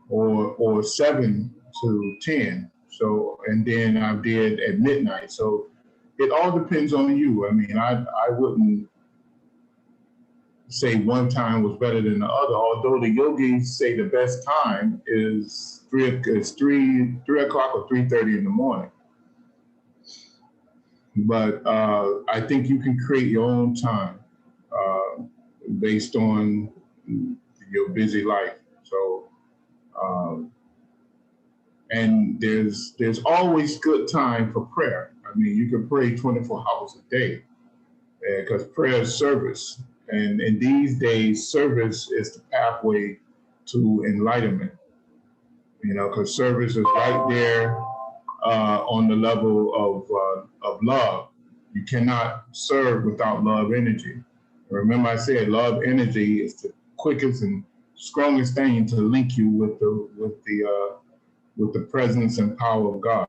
Speaker 2: or 7 to 10. So, and then I did at midnight. So it all depends on you. I mean, I wouldn't say one time was better than the other, although the yogis say the best time is 3 o'clock or 3:30 in the morning. But I think you can create your own time based on your busy life. So, and there's always good time for prayer. I mean, you can pray 24 hours a day because prayer is service. And in these days, service is the pathway to enlightenment, you know, because service is right there on the level of love. You cannot serve without love energy. Remember I said love energy is the quickest and strongest thing to link you with the presence and power of God.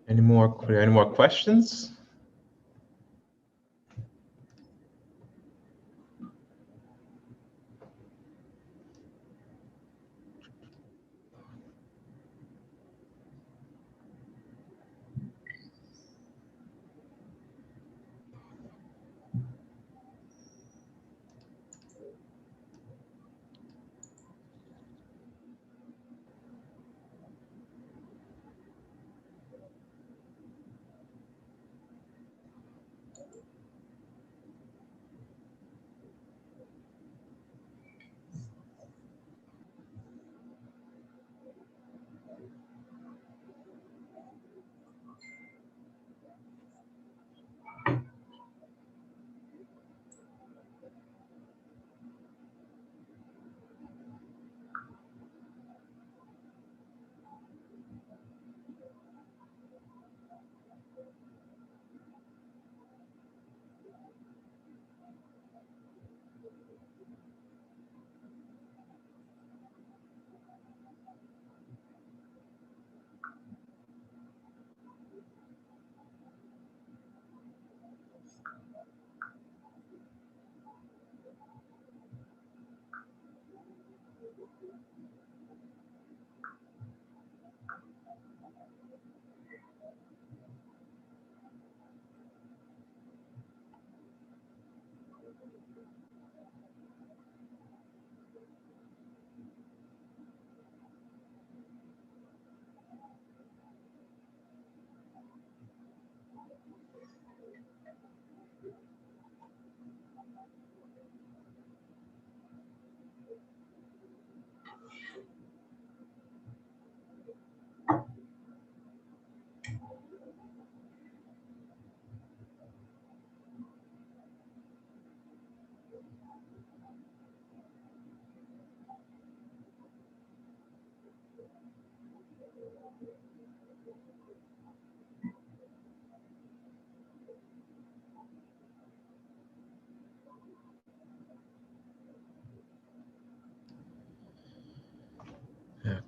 Speaker 1: Any more questions?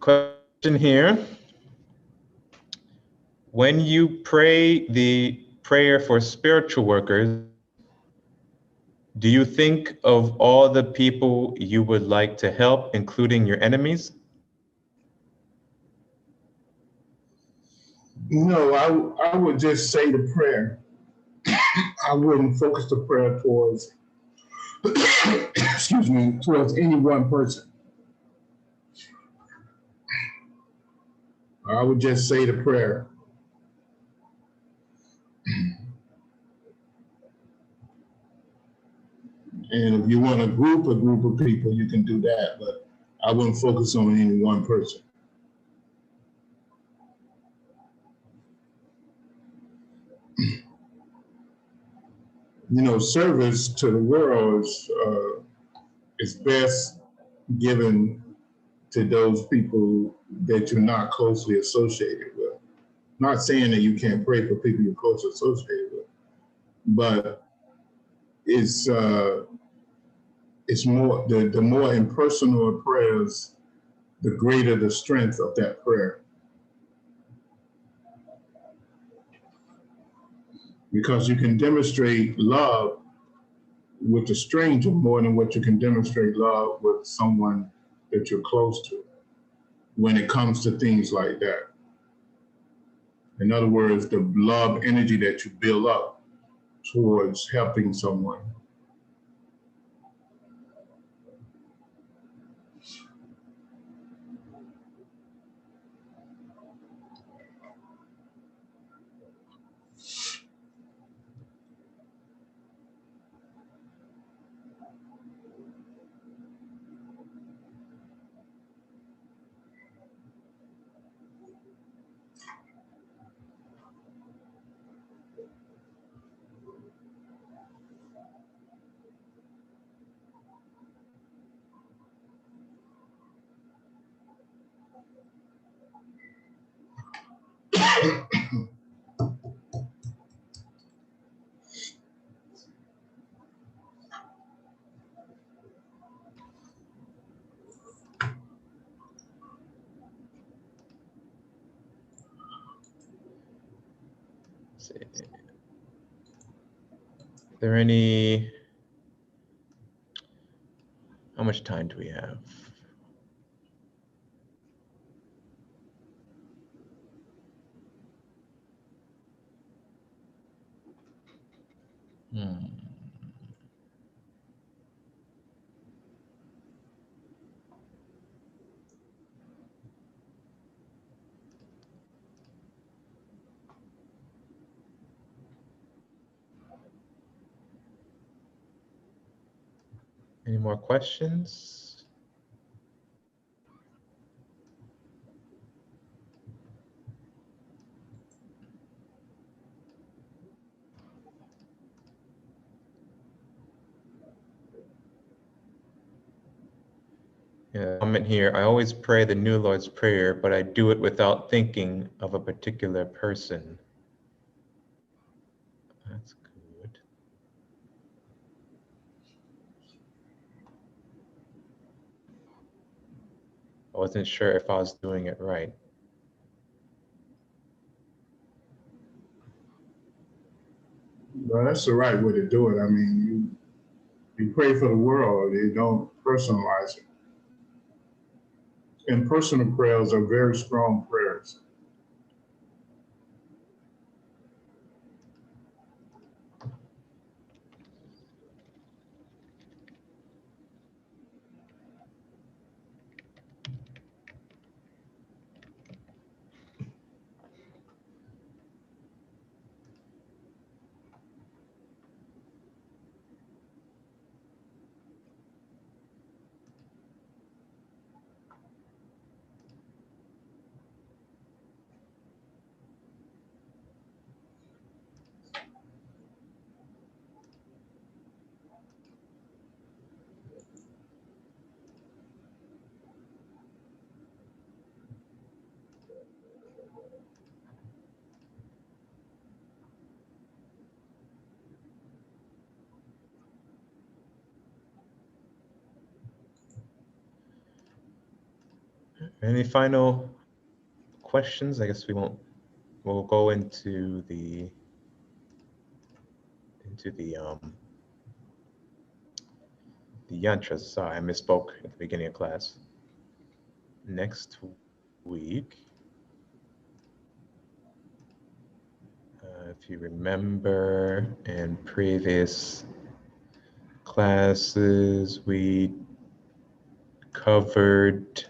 Speaker 1: Question here. When you pray the prayer for spiritual workers, do you think of all the people you would like to help, including your enemies?
Speaker 2: No, I would just say the prayer. I wouldn't focus the prayer towards excuse me, towards any one person. I would just say the prayer. And if you want a group of people, you can do that, but I wouldn't focus on any one person. You know, service to the world is best given to those people that you're not closely associated with. Not saying that you can't pray for people you're closely associated with, but it's more the more impersonal prayers, the greater the strength of that prayer. Because you can demonstrate love with a stranger more than what you can demonstrate love with someone that you're close to when it comes to things like that. In other words, the love energy that you build up towards helping someone.
Speaker 1: Are there any, how much time do we have? Any more questions? Yeah, comment here. I always pray the New Lord's Prayer, but I do it without thinking of a particular person. That's good. I wasn't sure if I was doing it right.
Speaker 2: Well, that's the right way to do it. I mean, you pray for the world, you don't personalize it. And personal prayers are very strong prayers.
Speaker 1: Any final questions? I guess we'll go into the yantras. Sorry, I misspoke at the beginning of class. Next week, if you remember in previous classes, we covered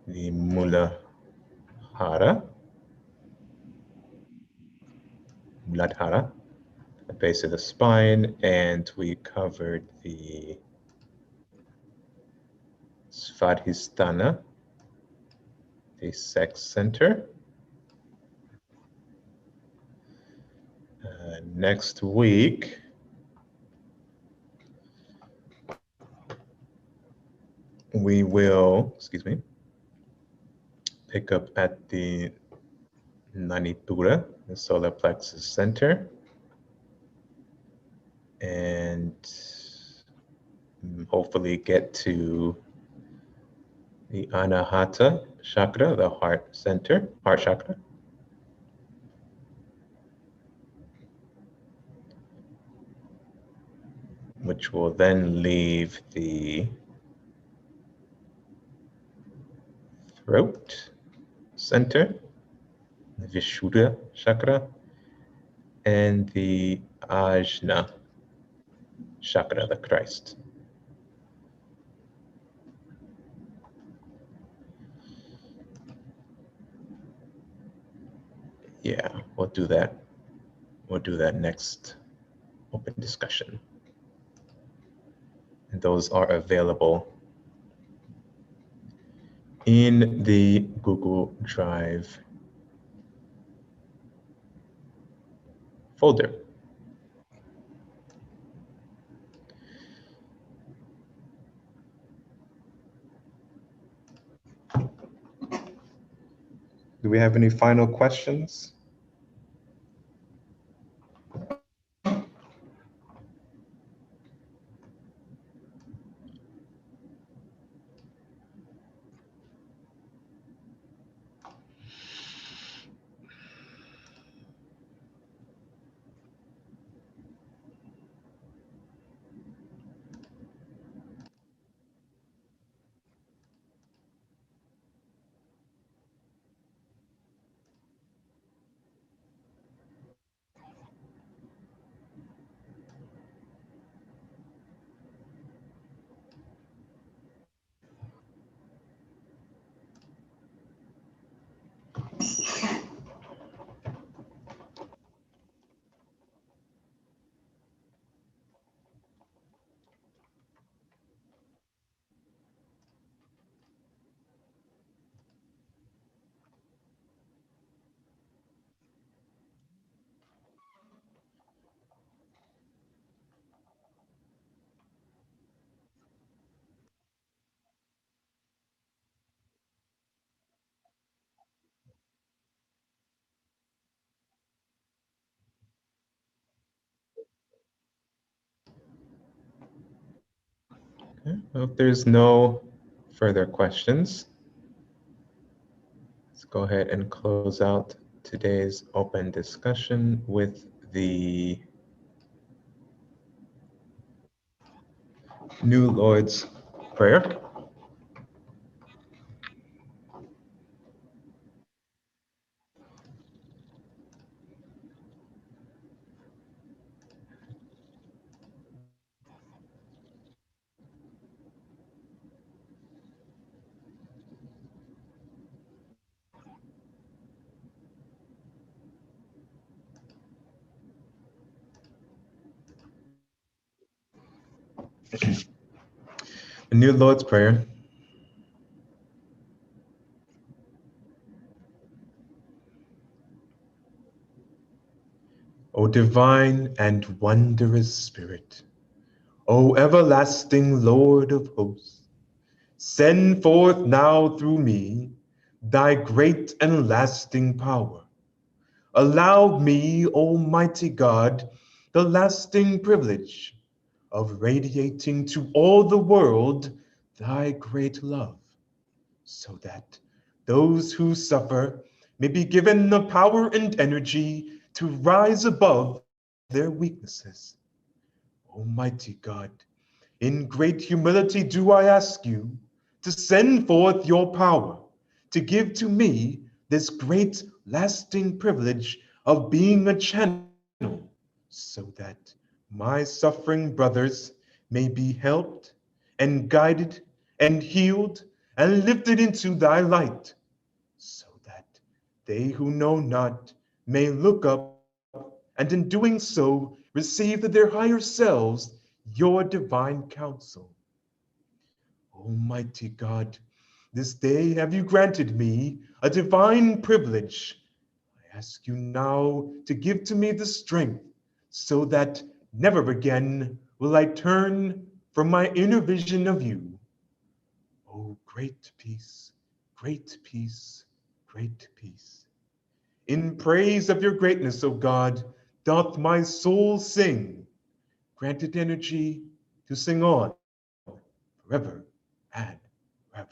Speaker 1: the Muladhara, the base of the spine, and we covered the Svadhisthana, the sex center. Next week, we will, pick up at the Nanitura, the solar plexus center, and hopefully get to the Anahata chakra, the heart center, heart chakra. Which will then leave the throat center, the Vishuddha chakra, and the Ajna chakra, the Christ. Yeah, we'll do that. We'll do that next open discussion. And those are available in the Google Drive folder. Do we have any final questions? Okay. Well, if there's no further questions, let's go ahead and close out today's open discussion with the New Lord's Prayer. The New Lord's Prayer. O divine and wondrous Spirit, O everlasting Lord of hosts, send forth now through me thy great and lasting power. Allow me, Almighty God, the lasting privilege of radiating to all the world thy great love, so that those who suffer may be given the power and energy to rise above their weaknesses. Almighty God, in great humility do I ask you to send forth your power to give to me this great lasting privilege of being a channel so that my suffering brothers may be helped and guided and healed and lifted into thy light, so that they who know not may look up and in doing so receive to their higher selves your divine counsel. Almighty God, this day have you granted me a divine privilege. I ask you now to give to me the strength so that never again will I turn from my inner vision of you. Oh, great peace, great peace, great peace. In praise of your greatness, O God, doth my soul sing. Grant it energy to sing on forever and forever.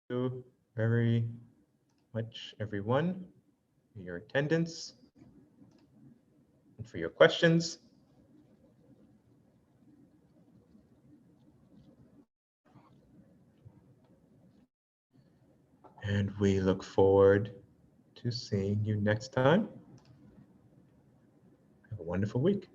Speaker 1: Thank you very much, everyone, for your attendance and for your questions. And we look forward to seeing you next time. Have a wonderful week.